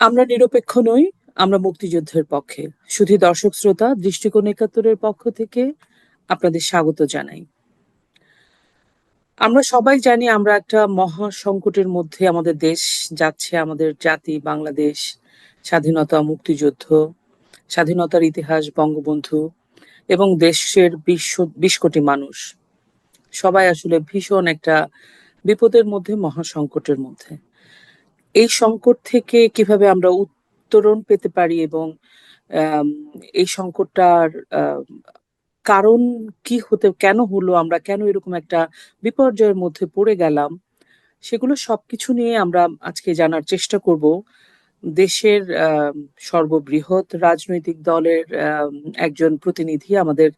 আমরা নিরপেক্ষ নই, আমরা মুক্তিযুদ্ধের পক্ষে। শুধু দর্শক শ্রোতা, দৃষ্টিকোণ একাত্তরের পক্ষ থেকে আপনাদের স্বাগত জানাই। আমরা সবাই জানি আমরা একটা মহা সংকটের মধ্যে আমাদের দেশ যাচ্ছে, আমাদের জাতি বাংলাদেশ। স্বাধীনতা, মুক্তিযুদ্ধ, স্বাধীনতার ইতিহাস, বঙ্গবন্ধু এবং দেশের ২০ কোটি মানুষ সবাই আসলে ভীষণ একটা বিপদের মধ্যে, মহা সংকটের মধ্যে। এই সংকট থেকে কিভাবে আমরা উত্তরণ পেতে পারি এবং আম, এই সংকটটার আম, কারণ কি কেন হলো, আমরা কেন এরকম একটা বিপর্যয়ের মধ্যে পড়ে গেলাম, সেগুলো সবকিছু নিয়ে আমরা আজকে জানার চেষ্টা করব। দেশের সর্ববৃহৎ রাজনৈতিক দলের একজন প্রতিনিধি আমাদের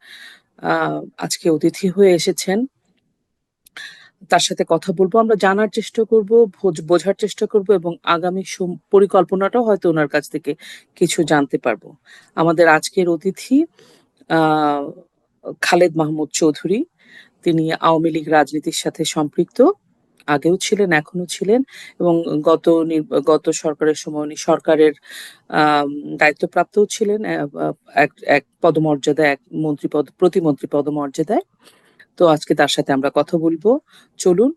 আজকে অতিথি হয়ে এসেছেন। তার সাথে কথা বলবো, আমরা জানার চেষ্টা করব, বোঝার চেষ্টা করব এবং আগামী পরিকল্পনাটাও হয়তো ওনার কাছ থেকে কিছু জানতে পারবো। আমাদের আজকের অতিথি আহ খালেদ মাহমুদ চৌধুরী। তিনি আওয়ামী লীগ রাজনীতির সাথে সম্পৃক্ত, আগেও ছিলেন, এখনো ছিলেন এবং গত সরকারের সময় উনি সরকারের দায়িত্বপ্রাপ্তও ছিলেন, এক এক পদমর্যাদায়, এক প্রতিমন্ত্রী পদমর্যাদায়। তো আজকে তার সাথে আমরা কথা বলবো। চলুন।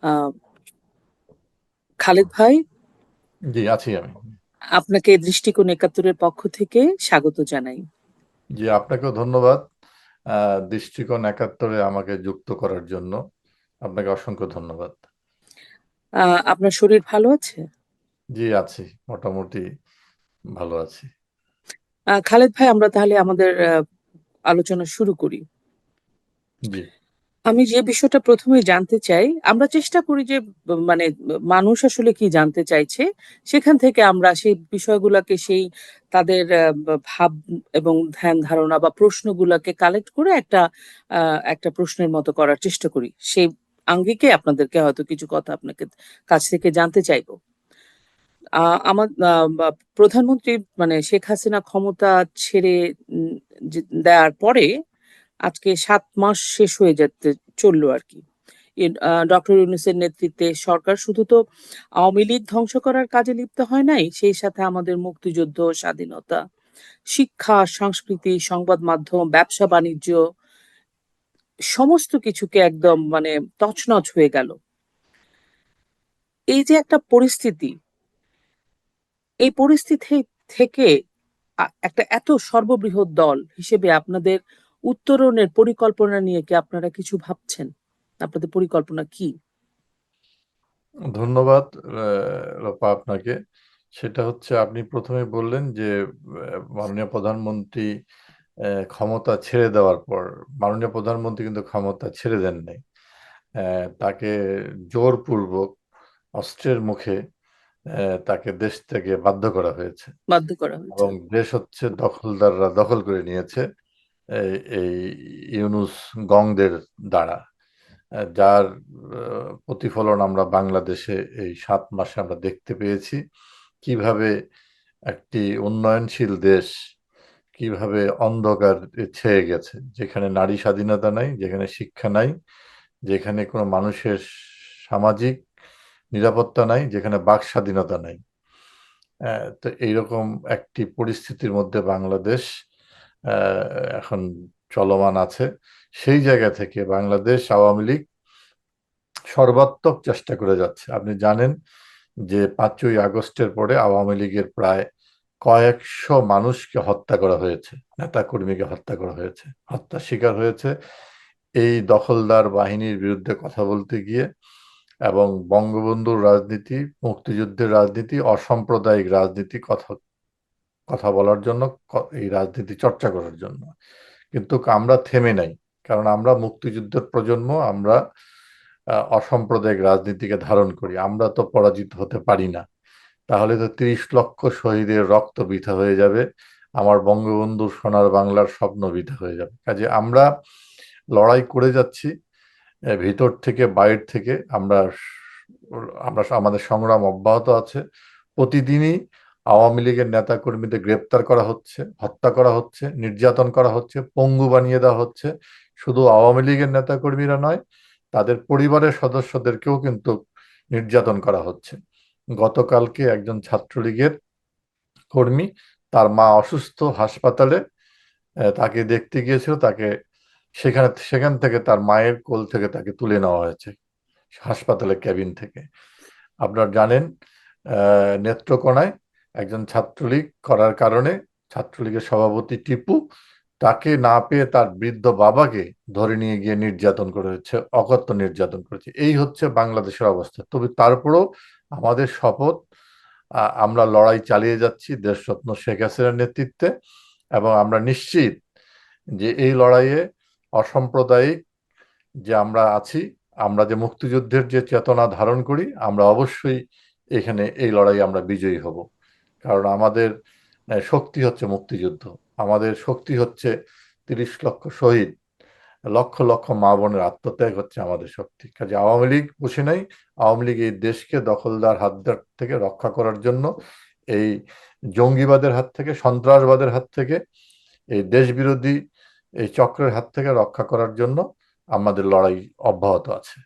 আহ খালেদ ভাই, জি, আছি আমি। আপনাকে দৃষ্টিকোণ একাত্তরের পক্ষ থেকে স্বাগত জানাই। জি, আপনাকেও ধন্যবাদ দৃষ্টিকোণ একাত্তরে আমাকে যুক্ত করার জন্য। আপনাকে অসংখ্য ধন্যবাদ। আপনার শরীর ভালো আছে? জি, আছি, মোটামুটি ভালো আছি। খালেদ ভাই, আমরা তাহলে আমাদের আলোচনা শুরু করি। জি, আমি যে বিষয়টা প্রথমে জানতে চাই, আমরা চেষ্টা করি যে মানে মানুষ আসলে কি জানতে চাইছে, সেখান থেকে আমরা সেই বিষয়গুলোকে, সেই তাদের ভাব এবং ধ্যান ধারণা বা প্রশ্নগুলোকে কালেক্ট করে একটা প্রশ্নের মতো করার চেষ্টা করি। সেই আঙ্গিকে আপনাদেরকে হয়তো কিছু কথা আপনাকে কাছ থেকে জানতে চাইবো। আমার প্রধানমন্ত্রী মানে শেখ হাসিনা ক্ষমতা ছেড়ে দেওয়ার পরে আজকে 7 মাস শেষ হয়ে যেতে চললো আর কি। ডক্টর ইউনূসের নেতৃত্বে সরকার শুধু তো আওয়ামী লীগ ধ্বংস করার কাজে লিপ্ত হয় নাই, সেই সাথে আমাদের মুক্তিযুদ্ধ, স্বাধীনতা, শিক্ষা, সংস্কৃতি, সংবাদ মাধ্যম, ব্যবসা বাণিজ্য, সমস্ত কিছুকে একদম মানে তছনছ হয়ে গেল। এই যে একটা পরিস্থিতি, এই পরিস্থিতি থেকে একটা এত সর্ববৃহৎ দল হিসেবে আপনাদের উত্তরণের পরিকল্পনা নিয়ে কি আপনারা কিছু ভাবছেন? আপনাদের পরিকল্পনা কি? ধন্যবাদ রূপা আপনাকে। সেটা হচ্ছে, আপনি প্রথমে বললেন যে মাননীয় প্রধানমন্ত্রী ক্ষমতা ছেড়ে দেওয়ার পর, মাননীয় প্রধানমন্ত্রী কিন্তু ক্ষমতা ছেড়ে দেন নাই। তাকে জোরপূর্বক অস্ত্রের মুখে তাকে দেশ থেকে বাধ্য করা হয়েছে বাধ্য করা হয়েছে? এবং দেশ হচ্ছে দখলদাররা দখল করে নিয়েছে এই ইউনুস গংদের দ্বারা। যার প্রতিফলন আমরা বাংলাদেশে এই 7 মাসে আমরা দেখতে পেয়েছি। কিভাবে একটি উন্নয়নশীল দেশ কিভাবে অন্ধকার ছেয়ে গেছে, যেখানে নারী স্বাধীনতা নাই, যেখানে শিক্ষা নাই, যেখানে কোনো মানুষের সামাজিক নিরাপত্তা নাই, যেখানে বাক স্বাধীনতা নাই। তো এইরকম একটি পরিস্থিতির মধ্যে বাংলাদেশ আহ, এখন চলমান আছে। সেই জায়গা থেকে বাংলাদেশ আওয়ামী লীগ সর্বাত্মক চেষ্টা করে যাচ্ছে। আপনি জানেন যে 5ই আগস্টের পরে আওয়ামী লীগের প্রায় কয়েকশো মানুষকে হত্যা করা হয়েছে, নেতা কর্মীকে হত্যা করা হয়েছে, হত্যার শিকার হয়েছে এই দখলদার বাহিনীর বিরুদ্ধে কথা বলতে গিয়ে। এবং বঙ্গবন্ধুর রাজনীতি, মুক্তিযুদ্ধের রাজনীতি, অসাম্প্রদায়িক রাজনীতি কথা কথা বলার জন্য, এই রাজনীতি চর্চা করার জন্য। কিন্তু আমরা থেমে নাই, কারণ আমরা মুক্তিযুদ্ধের প্রজন্ম। আমরা অসাম্প্রদায়িক রাজনীতিকে ধারণ করি। আমরা তো পরাজিত হতে পারি না। তাহলে তো 30 লক্ষ শহীদের রক্ত বৃথা হয়ে যাবে, আমার বঙ্গবন্ধুর সোনার বাংলার স্বপ্ন বৃথা হয়ে যাবে। কাজে আমরা লড়াই করে যাচ্ছি, ভিতর থেকে বাইরে থেকে। আমরা আমরা আমাদের সংগ্রাম অব্যাহত আছে। প্রতিদিনই আওয়ামী লীগের নেতা কর্মীদের গ্রেপ্তার করা হচ্ছে, হত্যা করা হচ্ছে, নির্যাতন করা হচ্ছে, পঙ্গু বানিয়ে দেওয়া হচ্ছে। শুধু আওয়ামী লীগের নেতা কর্মীরা নয়, তাদের পরিবারের সদস্যদেরকেও কিন্তু নির্যাতন করা হচ্ছে। গতকালকে একজন ছাত্রলীগের কর্মী, তার মা অসুস্থ হাসপাতালে, তাকে দেখতে গিয়েছিল, তাকে সেখান থেকে তার মায়ের কোল থেকে তাকে তুলে নেওয়া হয়েছে হাসপাতালের ক্যাবিন থেকে। আপনারা জানেন নেত্রকোনায় একজন ছাত্রলীগ করার কারণে ছাত্রলীগের সভাপতি টিপু তাকে না পেয়ে তার বৃদ্ধ বাবাকে ধরে নিয়ে গিয়ে নির্যাতন করা হচ্ছে, অকথ্য নির্যাতন করেছে। এই হচ্ছে বাংলাদেশের অবস্থা। তবে তারপরেও আমাদের শপথ, আমরা লড়াই চালিয়ে যাচ্ছি দেশরত্ন শেখ হাসিনার নেতৃত্বে, এবং আমরা নিশ্চিত যে এই লড়াইয়ে অসাম্প্রদায়িক যে আমরা আছি, আমরা যে মুক্তিযুদ্ধের যে চেতনা ধারণ করি, আমরা অবশ্যই এখানে এই লড়াই আমরা বিজয়ী হব। কারণ আমাদের শক্তি হচ্ছে মুক্তিযুদ্ধ, আমাদের শক্তি হচ্ছে 30 লক্ষ শহীদ, লক্ষ লক্ষ মা বোনের আত্মত্যাগ হচ্ছে আমাদের শক্তি। কাজে আওয়ামী লীগ বসে নাই। আওয়ামী লীগ এই দেশকে দখলদার হাত থেকে রক্ষা করার জন্য, এই জঙ্গিবাদের হাত থেকে, সন্ত্রাসবাদের হাত থেকে, এই দেশবিরোধী এই চক্রের হাত থেকে রক্ষা করার জন্য আমাদের লড়াই অব্যাহত আছে।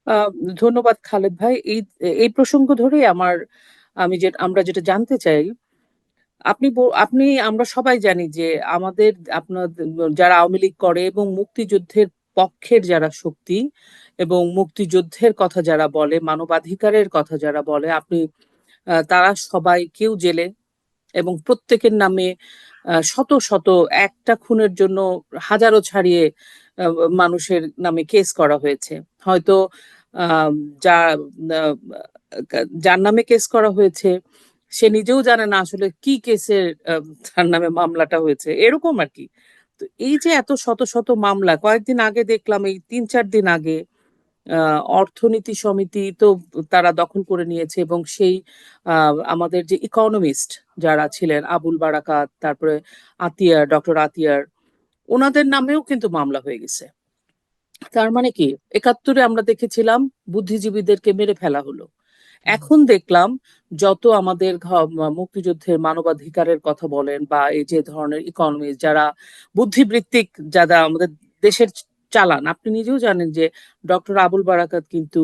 আহ, ধন্যবাদ খালেদ ভাই। এই এই প্রসঙ্গ ধরে আমরা যেটা জানতে চাই, আপনি আমরা সবাই জানি যে আমাদের আপনার যারা আওয়ামী লীগ করে এবং মুক্তিযুদ্ধের পক্ষের যারা শক্তি এবং মুক্তিযুদ্ধের কথা যারা বলে, মানবাধিকারের কথা যারা বলে, তারা সবাই কেউ জেলে, এবং প্রত্যেকের নামে শত শত, একটা খুনের জন্য হাজারো ছাড়িয়ে আহ, মানুষের নামে কেস করা হয়েছে। হয়তো আহ, যা আহ, যার নামে কেস করা হয়েছে সে নিজেও জানে না আসলে কি কেসের তার নামে মামলাটা হয়েছে, এরকম আর কি। তো এই যে এত শত শত মামলা, কয়েকদিন আগে দেখলাম, এই 3-4 দিন আগে অর্থনীতি সমিতি তো তারা দখল করে নিয়েছে, এবং সেই আমাদের যে ইকোনমিস্ট যারা ছিলেন, আবুল বারাকাত, তারপরে আতিয়ার, ডক্টর আতিয়ার, ওনাদের নামেও কিন্তু মামলা হয়ে গেছে। তার মানে কি, 71-এ আমরা দেখেছিলাম বুদ্ধিজীবীদেরকে মেরে ফেলা হলো, এখন দেখলাম যত আমাদের মুক্তিযুদ্ধের মানবাধিকারের কথা বলেন বা এই যে ধরনের ইকোনমিস্ট যারা বুদ্ধিবৃত্তিক, যারা আমাদের দেশের চালান, আপনি নিজেও জানেন যে ডক্টর আবুল বারাকাত কিন্তু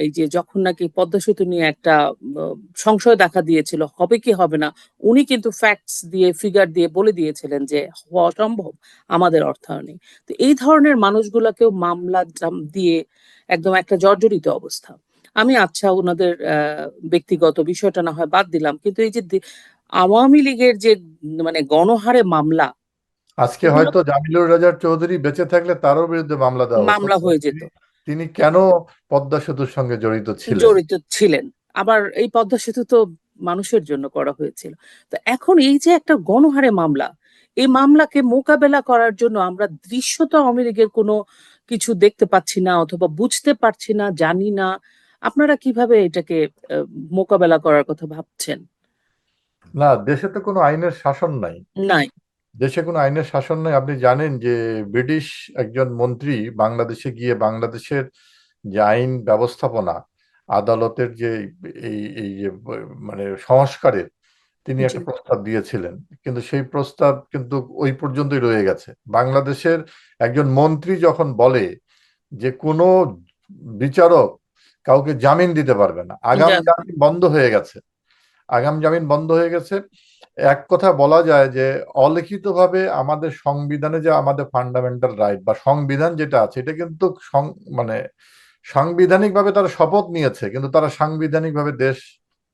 এই যে যখন নাকি পদ্মা সেতু নিয়ে একটা সংশয় দেখা দিয়েছিল হবে কি হবে না, উনি কিন্তু ফ্যাক্টস দিয়ে, ফিগার দিয়ে বলে দিয়েছিলেন যে হওয়া অসম্ভব আমাদের অর্থায়নে। তো এই ধরনের মানুষগুলাকেও মামলা দিয়ে একদম একটা জর্জরিত অবস্থা। আমি আচ্ছা ওনাদের ব্যক্তিগত বিষয়টা না হয় বাদ দিলাম, কিন্তু এই যে আওয়ামী লীগের যে মানে গণহারে মামলা, আজকে এগুলো হয়তো জামিলুর রাজার চৌধুরী বেঁচে থাকলে তারও বিরুদ্ধে মামলা দেওয়া হতো, মামলা হয়ে যেত, তিনি তিনি কেন পদ্মা সেতুর সঙ্গে জড়িত ছিলেন। জড়িত ছিলেন। আবার এই পদ্মা সেতু তো মানুষের জন্য করা হয়েছিল। তো এখন এই যে একটা গণহারে মামলা, এই মামলাকে মোকাবেলা করার জন্য আমরা দৃশ্যত আওয়ামী লীগের কোনো কিছু দেখতে পাচ্ছি না, অথবা বুঝতে পারছি না, জানি না। আপনারা কিভাবে এটাকে আহ, মোকাবেলা করার কথা ভাবছেন? না, দেশে তো কোনো আইনের শাসন নাই। নাই। দেশে কোনো আইনের শাসন নাই। আপনি জানেন যে ব্রিটিশ একজন মন্ত্রী বাংলাদেশে গিয়ে বাংলাদেশের যে আইন ব্যবস্থাপনা, আদালতের যে এই যে মানে সংস্কারের তিনি জি। একটা প্রস্তাব দিয়েছিলেন, কিন্তু সেই প্রস্তাব কিন্তু ওই পর্যন্তই রয়ে গেছে। বাংলাদেশের একজন মন্ত্রী যখন বলে যে কোনো বিচারক কাউকে জামিন দিতে পারবে না, আগাম যাক। জামিন বন্ধ হয়ে গেছে, আগাম জামিন বন্ধ হয়ে গেছে। এক কথা বলা যায় যে অলিখিতভাবে আমাদের সংবিধানে যে আমাদের ফান্ডামেন্টাল রাইট বা সংবিধান যেটা আছে, এটা কিন্তু মানে সাংবিধানিকভাবে তারা শপথ নিয়েছে, কিন্তু তারা সাংবিধানিকভাবে দেশ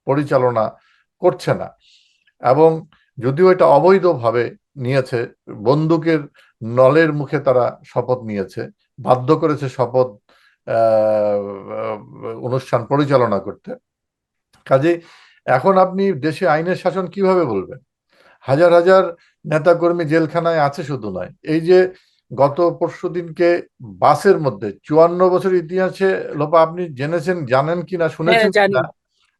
পরিচালনা করছে না। এবং যদিও এটা অবৈধভাবে নিয়েছে, বন্দুকের নলের মুখে তারা শপথ নিয়েছে, বাধ্য করেছে শপথ আহ, অনুষ্ঠান পরিচালনা করতে। কাজে এখন আপনি দেশে আইনের শাসন কিভাবে বলবেন? হাজার হাজার নেতাকর্মী জেলখানায় আছে শুধু নয়, এই যে গত পরশুদিনকে বাসের মধ্যে 54 বছর ইতিহাসে, লোপা আপনি জেনেছেন, জানেন কিনা, হ্যাঁ, শুনেছেন জানি। কিনা,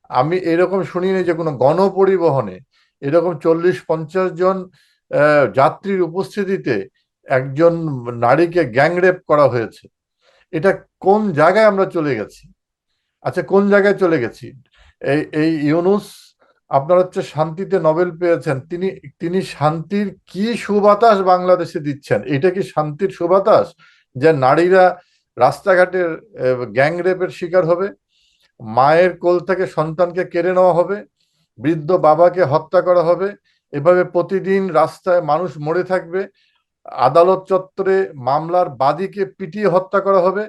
আমি এরকম শুনিনি যে কোনো গণপরিবহনে এরকম 40-50 জন যাত্রীর উপস্থিতিতে একজন নারীকে গ্যাংরেপ করা হয়েছে। এটা কোন জায়গায় আমরা চলে গেছি? আচ্ছা, কোন জায়গায় চলে গেছি? এই এই ইউনুস আপনার হচ্ছে শান্তিতে নোবেল পেয়েছেন, তিনি তিনি শান্তির কি সুবাতাস বাংলাদেশে দিচ্ছেন? এটা কি শান্তির সুবাতাস যে নারীরা রাস্তাঘাটের গ্যাংরেপের শিকার হবে, মায়ের কোল থেকে সন্তানকে কেড়ে নেওয়া হবে, বৃদ্ধ বাবাকে হত্যা করা হবে, এভাবে প্রতিদিন রাস্তায় মানুষ মরে থাকবে, আদালত চত্বরে মামলার বাদীকে পিটিয়ে হত্যা করা হবে।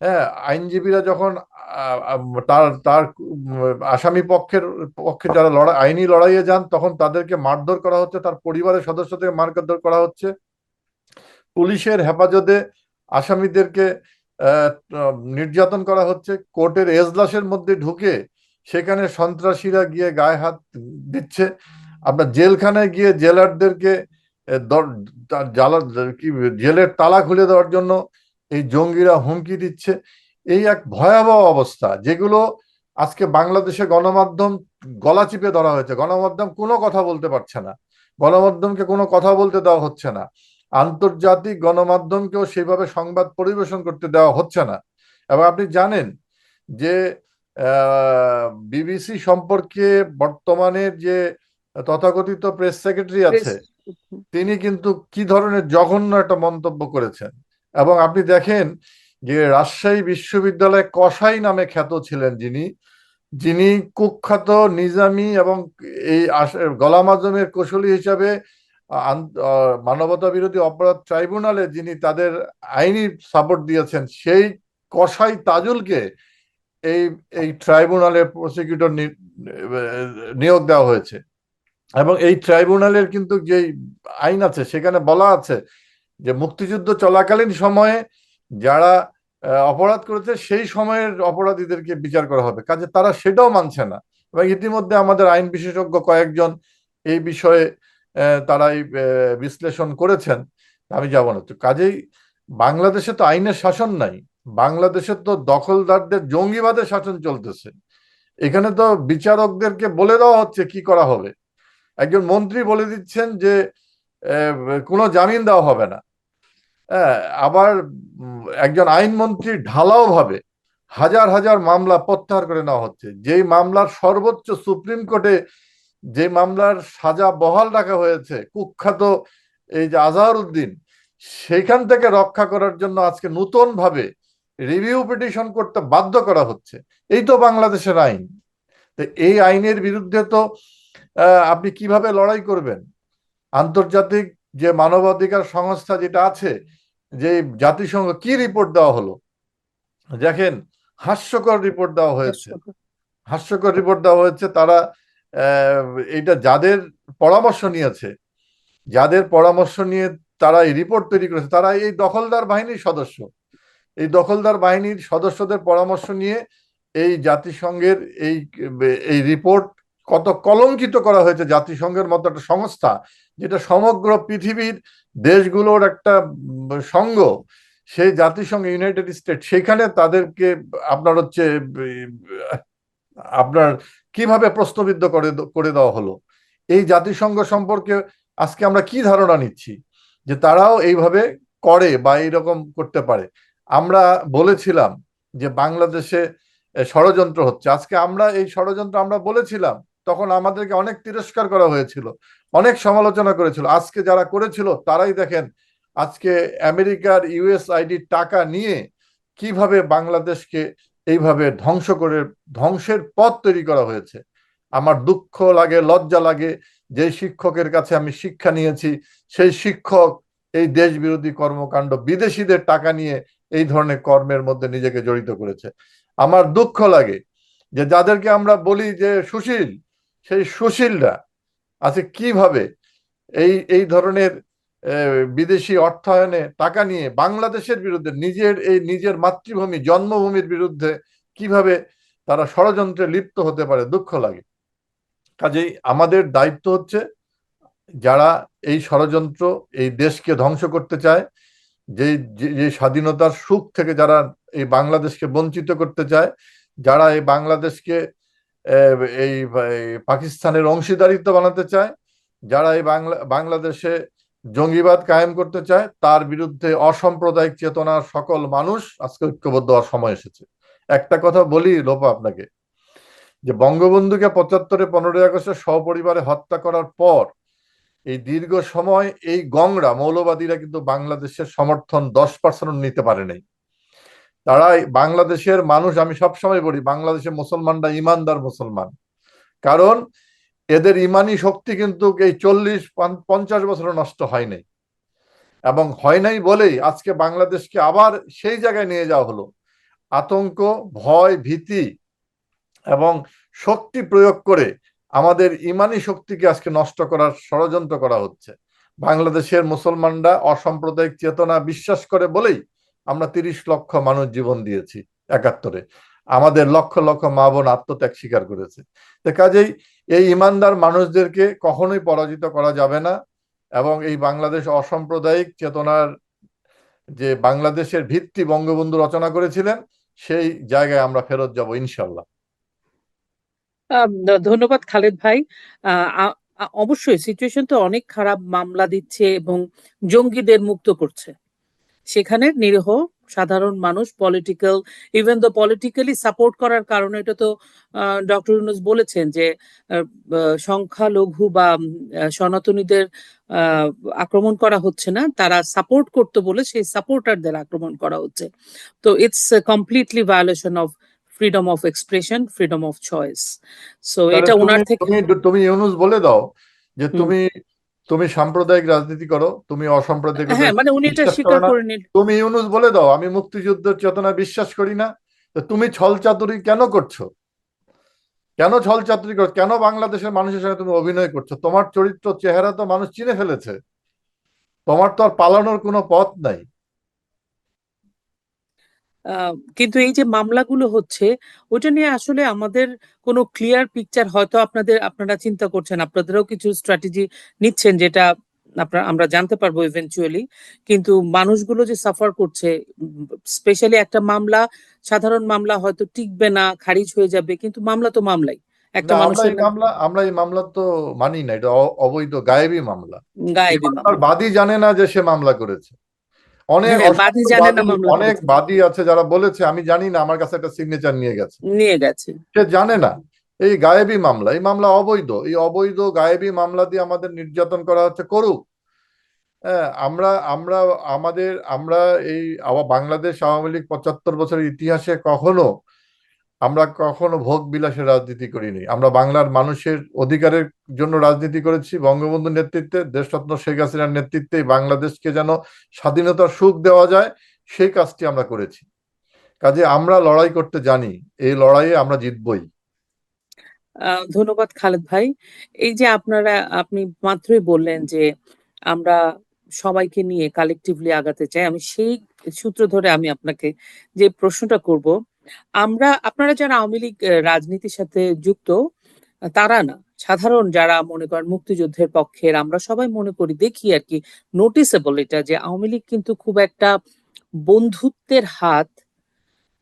হ্যাঁ, আইনজীবীরা যখন তার তার আসামি পক্ষে যারা আইনি লড়াইয়ে যান, তখন তাদেরকে মারধর করা হচ্ছে, তার পরিবারের সদস্যদের মারধর করা হচ্ছে। পুলিশের হেফাজতে আসামিদেরকে নির্যাতন করা হচ্ছে। কোর্টের এজলাসের মধ্যে ঢুকে সেখানে সন্ত্রাসীরা গিয়ে গায়ে হাত দিচ্ছে। আপনার জেলখানায় গিয়ে জেলারদেরকে জেলের তালা খুলে দেওয়ার জন্য এই জঙ্গিরা হুমকি দিচ্ছে। এই এক ভয়াবহ অবস্থা, যেগুলো আজকে বাংলাদেশে গণমাধ্যম গলা চিপে ধরা হয়েছে। গণমাধ্যম কোনো কথা বলতে পারছে না, গণমাধ্যমকে কোনো কথা বলতে দেওয়া হচ্ছে না, আন্তর্জাতিক গণমাধ্যমকেও সেভাবে সংবাদ পরিবেশন করতে দেওয়া হচ্ছে না। এবং আপনি জানেন যে বিবিসি সম্পর্কে বর্তমানের যে তথাকথিত প্রেস সেক্রেটারি আছে, তিনি কিন্তু কি ধরনের জঘন্য একটা মন্তব্য করেছেন। এবং আপনি দেখেন যে রাজশাহী বিশ্ববিদ্যালয়ে কসাই নামে খ্যাত ছিলেন যিনি, যিনি কুখ্যাত নিজামী এবং এই গোলাম আজমের কৌশলী হিসাবে মানবতা বিরোধী অপরাধ ট্রাইব্যুনালে যিনি তাদের আইনি সাপোর্ট দিয়েছেন, সেই কসাই তাজুলকে এই এই ট্রাইব্যুনালের প্রসিকিউটর নিয়োগ দেওয়া হয়েছে। এবং এই ট্রাইব্যুনালের কিন্তু যে আইন আছে সেখানে বলা আছে যে মুক্তিযুদ্ধ চলাকালীন সময়ে যারা অপরাধ করেছে সেই সময়ের অপরাধীদেরকে বিচার করা হবে। কাজে তারা সেটাও মানছে না। এবং ইতিমধ্যে আমাদের আইন বিশেষজ্ঞ কয়েকজন এই বিষয়ে তারাই বিশ্লেষণ করেছেন, আমি যাব না। তো কাজেই বাংলাদেশে তো আইনের শাসন নাই, বাংলাদেশে তো দখলদারদের জঙ্গিবাদের শাসন চলতেছে। এখানে তো বিচারকদেরকে বলে দেওয়া হচ্ছে কি করা হবে। একজন মন্ত্রী বলে দিচ্ছেন যে কোনো জামিন দেওয়া হবে না। হ্যাঁ, আবার একজন আইনমন্ত্রী ঢালাও ভাবে হাজার হাজার মামলা প্রত্যাহার করে নেওয়া হচ্ছে। যেই মামলার সর্বোচ্চ সুপ্রিম কোর্টে যে মামলার সাজা বহাল রাখা হয়েছে কুখ্যাত এই যে আজহারউদ্দিন, সেখান থেকে রক্ষা করার জন্য আজকে নতুন ভাবে রিভিউ পিটিশন করতে বাধ্য করা হচ্ছে। এই তো বাংলাদেশের আইন। তো এই আইনের বিরুদ্ধে তো আপনি কিভাবে লড়াই করবেন? আন্তর্জাতিক যে মানবাধিকার সংস্থা যেটা আছে, যে জাতিসংঘ কি রিপোর্ট দেওয়া হলো দেখেন, হাস্যকর রিপোর্ট দেওয়া হয়েছে, হাস্যকর রিপোর্ট দেওয়া হয়েছে। তারা এটা যাদের পরামর্শ নিয়েছে, যাদের পরামর্শ নিয়ে তারা এই রিপোর্ট তৈরি করেছে, তারা এই দখলদার বাহিনীর সদস্য। এই দখলদার বাহিনীর সদস্যদের পরামর্শ নিয়ে এই জাতিসংঘের এই এই রিপোর্ট কত কলঙ্কিত করা হয়েছে। জাতিসংঘের মতো একটা সংস্থা, যেটা সমগ্র পৃথিবীর দেশগুলোর একটা সংঘ, সেই জাতিসংঘ ইউনাইটেড স্টেট, সেখানে তাদেরকে আপনার হচ্ছে আপনার কিভাবে প্রশ্নবিদ্ধ করে দেওয়া হলো। এই জাতিসংঘ সম্পর্কে আজকে আমরা কি ধারণা নিচ্ছি যে তারাও এইভাবে করে বা এইরকম করতে পারে? আমরা বলেছিলাম যে বাংলাদেশে ষড়যন্ত্র হচ্ছে। আজকে আমরা এই ষড়যন্ত্র আমরা বলেছিলাম, তখন আমাদেরকে অনেক তিরস্কার করা হয়েছিল, অনেক সমালোচনা করেছিল। আজকে যারা করেছিল তারাই দেখেন আজকে আমেরিকার ইউএসআইডির টাকা নিয়ে কিভাবে বাংলাদেশকে এইভাবে ধ্বংসের পথ তৈরি করা হয়েছে। আমার দুঃখ লাগে, লজ্জা লাগে, যে শিক্ষকের কাছে আমি শিক্ষা নিয়েছি সেই শিক্ষক এই দেশ বিরোধী কর্মকাণ্ড, বিদেশিদের টাকা নিয়ে এই ধরনের কর্মের মধ্যে নিজেকে জড়িত করেছে। আমার দুঃখ লাগে যে যাদেরকে আমরা বলি যে সুশীল, সেই সুশীলরা আছে কিভাবে এই ধরনের বিদেশি অর্থায়নে টাকা নিয়ে বাংলাদেশের বিরুদ্ধে, নিজের মাতৃভূমি জন্মভূমির বিরুদ্ধে কিভাবে তারা ষড়যন্ত্রে লিপ্ত হতে পারে, দুঃখ লাগে। কাজেই আমাদের দায়িত্ব হচ্ছে, যারা এই ষড়যন্ত্র, এই দেশকে ধ্বংস করতে চায়, যে স্বাধীনতার সুখ থেকে যারা এই বাংলাদেশকে বঞ্চিত করতে চায়, যারা এই বাংলাদেশকে এই পাকিস্তানের অংশীদারিত্ব বানাতে চায়, যারা এই বাংলাদেশে জঙ্গিবাদ কায়েম করতে চায়, তার বিরুদ্ধে অসাম্প্রদায়িক চেতনার সকল মানুষ আজকে ঐক্যবদ্ধ হওয়ার সময় এসেছে। একটা কথা বলি লোপা আপনাকে, যে বঙ্গবন্ধুকে ৭৫-এ ১৫ই আগস্টে সপরিবারে হত্যা করার পর এই দীর্ঘ সময় এই গংরা মৌলবাদীরা কিন্তু বাংলাদেশের সমর্থন 10% নিতে পারে নাই। তারা বাংলাদেশের মানুষ, আমি সবসময় বলি বাংলাদেশের মুসলমানরা ইমানদার মুসলমান, কারণ এদের ইমানি শক্তি কিন্তু এই 40-50 বছরে নষ্ট হয় নাই, এবং হয় নাই বলেই আজকে বাংলাদেশকে আবার সেই জায়গায় নিয়ে যাওয়া হলো। আতঙ্ক, ভয়, ভীতি এবং শক্তি প্রয়োগ করে আমাদের ইমানি শক্তিকে আজকে নষ্ট করার ষড়যন্ত্র করা হচ্ছে। বাংলাদেশের মুসলমানরা অসাম্প্রদায়িক চেতনা বিশ্বাস করে বলেই আমরা 30 লক্ষ মানুষ জীবন দিয়েছি 71-এ। আমাদের লক্ষ লক্ষ মা বোন আত্মত্যাগ স্বীকার করেছে। তো কাজেই এই ইমানদার মানুষদেরকে কখনোই পরাজিত করা যাবে না, এবং এই বাংলাদেশ অসাম্প্রদায়িক চেতনার যে বাংলাদেশের ভিত্তি বঙ্গবন্ধু রচনা করেছিলেন, সেই জায়গায় আমরা ফেরত যাব ইনশাল্লাহ। ধন্যবাদ খালেদ ভাই। অবশ্যই সিচুয়েশন তো অনেক খারাপ, মামলা দিচ্ছে এবং জঙ্গিদের মুক্ত করছে, সেখানে নিরীহ সাধারণ মানুষ political, even the politically support করার কারণে, এটা তো ডক্টর ইউনূস বলেছেন যে সংখ্যালঘু বা সনাতনীদের আক্রমণ করা হচ্ছে না, তারা সাপোর্ট করতে বলে সেই সাপোর্টারদের আক্রমণ করা হচ্ছে। তো it's completely violation of freedom of expression, freedom of choice. So তাহলে এটা তুমি ওনার থেকে। তুমি তুমি ইউনূস বলে দাও যে হুম। তুমি তুমি সাম্প্রদায়িক রাজনীতি করো, তুমি অসাম্প্রদায়িকতা হ্যাঁ, মানে উনি এটা বিশ্বাস করো স্বীকার না। করে নিন। তুমি ইউনূস বলে দাও আমি মুক্তিযুদ্ধের চেতনা বিশ্বাস করি না। তো তুমি ছলচাতুরি কেন করছো? কেন ছলচাতুরি করছো? কেন বাংলাদেশের মানুষের সঙ্গে তুমি অভিনয় করছো? তোমার চরিত্র চেহারা তো মানুষ চিনে ফেলেছে, তোমার তো আর পালানোর কোনো পথ নাই। কিন্তু এই যে মামলাগুলো হচ্ছে, ওটা নিয়ে আসলে আমাদের কোনো ক্লিয়ার পিকচার, হয়তো আপনারা চিন্তা করছেন, আপনাদেরও কিছু স্ট্র্যাটেজি নিচ্ছেন, যেটা আমরা জানতে পারবো ইভেনচুয়ালি। কিন্তু মানুষগুলো যে সাফার করছে, স্পেশালি একটা মামলা, সাধারণ মামলা হয়তো টিকবে না, খারিজ হয়ে যাবে, কিন্তু মামলা তো মামলাই, একটা না, মানুষের নাম। আমরা এই মামলা তো মানি না, এটা অবৈধ গায়েবী মামলা। এই গায়েবী মামলার মামলা। বাদী জানে না যে সে মামলা করেছে। অনেক হ্যাঁ, বাদী অসংখ্য জানে না বাদী, মামলা অনেক করেছে, বাদী আছে যারা বলেছে আমি জানি না, আমার কাছে একটা সিগনেচার নিয়ে গেছে। নিয়ে গেছে। সে জানে না। এই গায়েবী মামলা, এই মামলা অবৈধ। এই অবৈধ গায়েবী মামলা দিয়ে আমাদের নির্যাতন করা হচ্ছে, করুক। হ্যাঁ, আমরা আমরা আমরা এই বাংলাদেশ আওয়ামী লীগ 75 বছরের ইতিহাসে কখনো ভোগ বিলাসের রাজনীতি করিনি। আমরা বাংলার মানুষের অধিকারের জন্য রাজনীতি করেছি। বঙ্গবন্ধুর নেতৃত্বে, দেশরত্ন শেখ হাসিনার নেতৃত্বে বাংলাদেশকে যেন স্বাধীনতার সুখ দেওয়া যায়, সেই কাজটি আমরা করেছি। কাজে আমরা লড়াই করতে জানি, এই লড়াইয়ে আমরা জিতবই। ধন্যবাদ খালেদ ভাই। এই যে আপনি মাত্রই বললেন যে আমরা সবাইকে নিয়ে কালেকটিভলি আগাতে চাই, আমি সেই সূত্র ধরে আমি আপনাকে যে প্রশ্নটা করব, আপনারা যারা আওয়ামী লীগ রাজনীতির সাথে যুক্ত, তারা না, সাধারণ যারা মনে করেন মুক্তিযুদ্ধের পক্ষের, আমরা সবাই মনে করি, দেখি আর কি, নোটিসেবল এটা, যে আওয়ামী লীগ কিন্তু খুব একটা বন্ধুত্বের হাত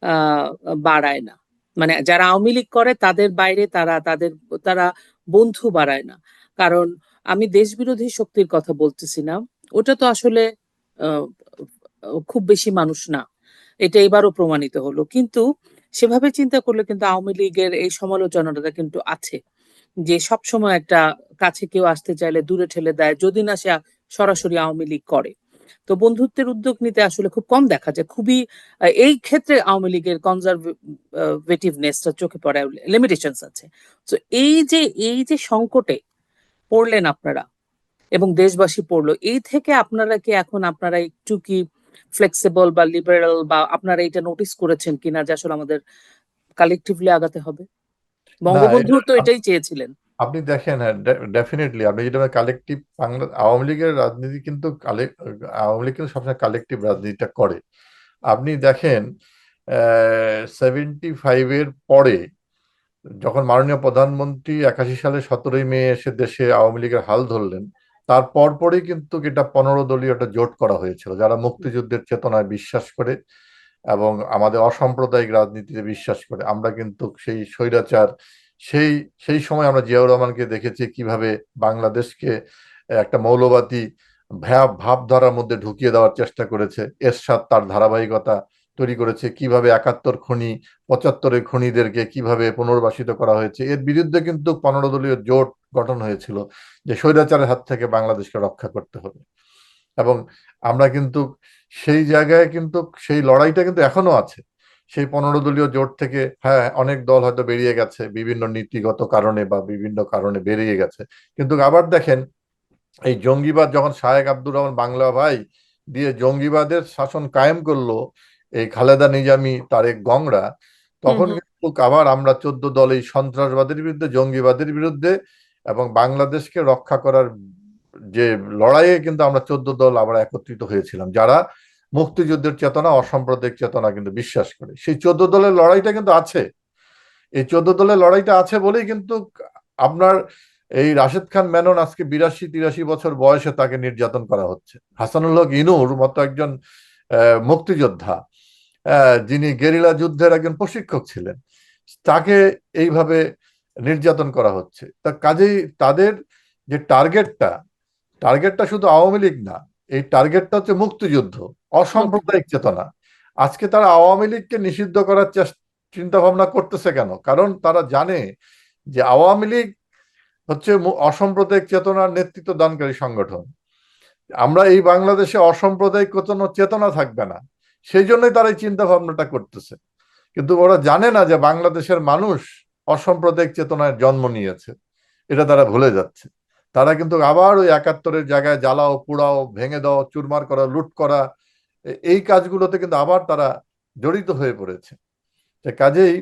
আহ বাড়ায় না। মানে যারা আওয়ামী লীগ করে তাদের বাইরে তারা বন্ধু বাড়ায় না। কারণ আমি দেশবিরোধী শক্তির কথা বলতেছি না, ওটা তো আসলে আহ, খুব বেশি মানুষ না, এটা এবারও প্রমাণিত হলো। কিন্তু সেভাবে চিন্তা করলে কিন্তু আওয়ামী লীগের এই সমালোচনাটা কিন্তু আছে, যে সব সময় একটা কাছে কেউ আসতে চাইলে দূরে ঠেলে দেয়, যদি না সে সরাসরি আওয়ামী লীগ করে। তো বন্ধুত্বের উদ্যোগ নিতে আসলে খুব কম দেখা যায়, খুবই এই ক্ষেত্রে আওয়ামী লীগের কনজারভেটিভনেসটা চোখে পড়ে, লিমিটেশনস আছে। তো এই যে সংকটে পড়লেন আপনারা এবং দেশবাসী পড়লো, এই থেকে আপনারা একটু কি ফ্লেক্সিবল বা লিবারেল, বা আপনারা এটা নোটিস করেছেন কিনা যে আসলে আমাদের কালেকটিভলি আগাতে হবে? না, বঙ্গবন্ধু এটা তো এটাই চেয়েছিলেন। আপনি দেখেন, হ্যাঁ, ডেফিনেটলি আপনি যেটা কালেকটিভ, বাংলা আওয়ামী লীগের রাজনীতি কিন্তু আওয়ামী লীগ কিন্তু সবসময় কালেকটিভ রাজনীতিটা করে। আপনি দেখেন 75-এর পরে যখন মাননীয় প্রধানমন্ত্রী 81 সালে 17ই মে এসে দেশে আওয়ামী লীগের হাল ধরলেন, তার পরপরই কিন্তু এটা 15 দলীয় একটা জোট করা হয়েছিল, যারা মুক্তিযুদ্ধের চেতনায় বিশ্বাস করে এবং আমাদের অসাম্প্রদায়িক রাজনীতিতে বিশ্বাস করে। আমরা কিন্তু সেই স্বৈরাচার, সেই সেই সময় আমরা জিয়াউর রহমানকে দেখেছি কিভাবে বাংলাদেশকে একটা মৌলবাদী ভাবধারার মধ্যে ঢুকিয়ে দেওয়ার চেষ্টা করেছে। এরশাদ তার ধারাবাহিকতা তৈরি করেছে, কিভাবে 71 খনি, 75-এর খনিদেরকে কিভাবে পুনর্বাসিত করা হয়েছে। এর বিরুদ্ধে কিন্তু 15 দলীয় জোট গঠন হয়েছিল, যে স্বৈরাচারের হাত থেকে বাংলাদেশকে রক্ষা করতে হবে। এবং আমরা কিন্তু সেই জায়গায় কিন্তু সেই লড়াইটা কিন্তু এখনো আছে। সেই 15 দলীয় জোট থেকে হ্যাঁ অনেক দল হয়তো বেরিয়ে গেছে বিভিন্ন নীতিগত কারণে বা বিভিন্ন কারণে বেরিয়ে গেছে, কিন্তু আবার দেখেন এই জঙ্গিবাদ যখন শাহেক আব্দুর রহমান বাংলা ভাই দিয়ে জঙ্গিবাদের শাসন কায়েম করলো এই খালেদা নিজামী তারেক গংরা, হুম তখন হুম। কিন্তু আবার আমরা 14 দল এই সন্ত্রাসবাদের বিরুদ্ধে জঙ্গিবাদের বিরুদ্ধে এবং বাংলাদেশকে রক্ষা করার যে লড়াইয়ে কিন্তু আমরা 14 দল আবার একত্রিত হয়েছিলাম, যারা মুক্তিযুদ্ধের চেতনা অসাম্প্রদায়িক চেতনা কিন্তু বিশ্বাস করে। সেই 14 দলের লড়াইটা কিন্তু আছে, এই 14 দলের লড়াইটা আছে বলেই কিন্তু আপনার এই রাশেদ খান মেনন আজকে 82-83 বছর বয়সে তাকে নির্যাতন করা হচ্ছে। হাসানুল হক ইনুর মতো একজন মুক্তিযোদ্ধা, যিনি গেরিলা যুদ্ধের একজন প্রশিক্ষক ছিলেন, তাকে এইভাবে নির্যাতন করা হচ্ছে। তা কাজেই তাদের যে টার্গেটটা শুধু আওয়ামী লীগ না, এই টার্গেটটা হচ্ছে মুক্তিযুদ্ধ, অসাম্প্রদায়িক চেতনা। আজকে তারা আওয়ামী লীগকে নিষিদ্ধ করার চিন্তা ভাবনা করতেছে কেন? কারণ তারা জানে যে আওয়ামী লীগ হচ্ছে অসাম্প্রদায়িক চেতনার নেতৃত্ব দানকারী সংগঠন। আমরা এই বাংলাদেশে অসাম্প্রদায়িক কোনো চেতনা থাকবে না, সেই জন্যই তারা এই চিন্তা ভাবনাটা করতেছে। কিন্তু ওরা জানে না যে বাংলাদেশের মানুষ অসাম্প্রদায়িক চেতনায় জন্ম নিয়েছে, এটা তারা ভুলে যাচ্ছে। তারা কিন্তু আবার ওই 71-এর জায়গায় জ্বালাও পোড়াও ভেঙে দাও চুরমার করা লুট করা এই কাজগুলোতে কিন্তু আবার তারা জড়িত হয়ে পড়েছে। কাজেই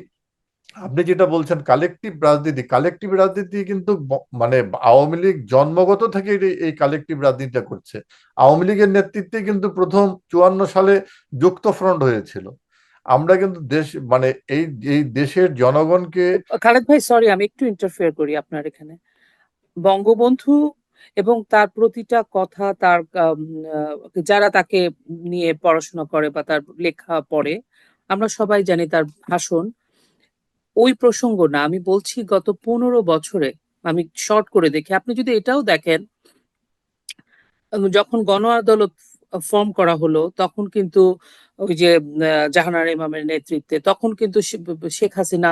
আপনি যেটা বলছেন কালেকটিভ রাজনীতি কিন্তু মানে আওয়ামী লীগ জন্মগত থেকে এই কালেকটিভ রাজনীতিটা করছে। আওয়ামী লীগের নেতৃত্বে কিন্তু প্রথম 54 সালে যুক্ত ফ্রন্ট হয়েছিল। আমরা কিন্তু দেশ মানে এই এই দেশের জনগণকে খালেদ ভাই সরি, আমি একটু ইন্টারফেয়ার করি আপনার এখানে। বঙ্গবন্ধু এবং তার প্রতিটা কথা, তার যারা তাকে নিয়ে পড়াশোনা করে বা তার লেখা পড়ে, আমরা সবাই জানি তার ভাষণ ওই প্রসঙ্গ না। আমি বলছি গত 15 বছরে আমি শর্ট করে দেখি, আপনি যদি এটাও দেখেন, যখন গণ আদালত ফর্ম করা হলো তখন কিন্তু ওই যে জাহানারা ইমামের নেতৃত্বে, তখন কিন্তু শেখ হাসিনা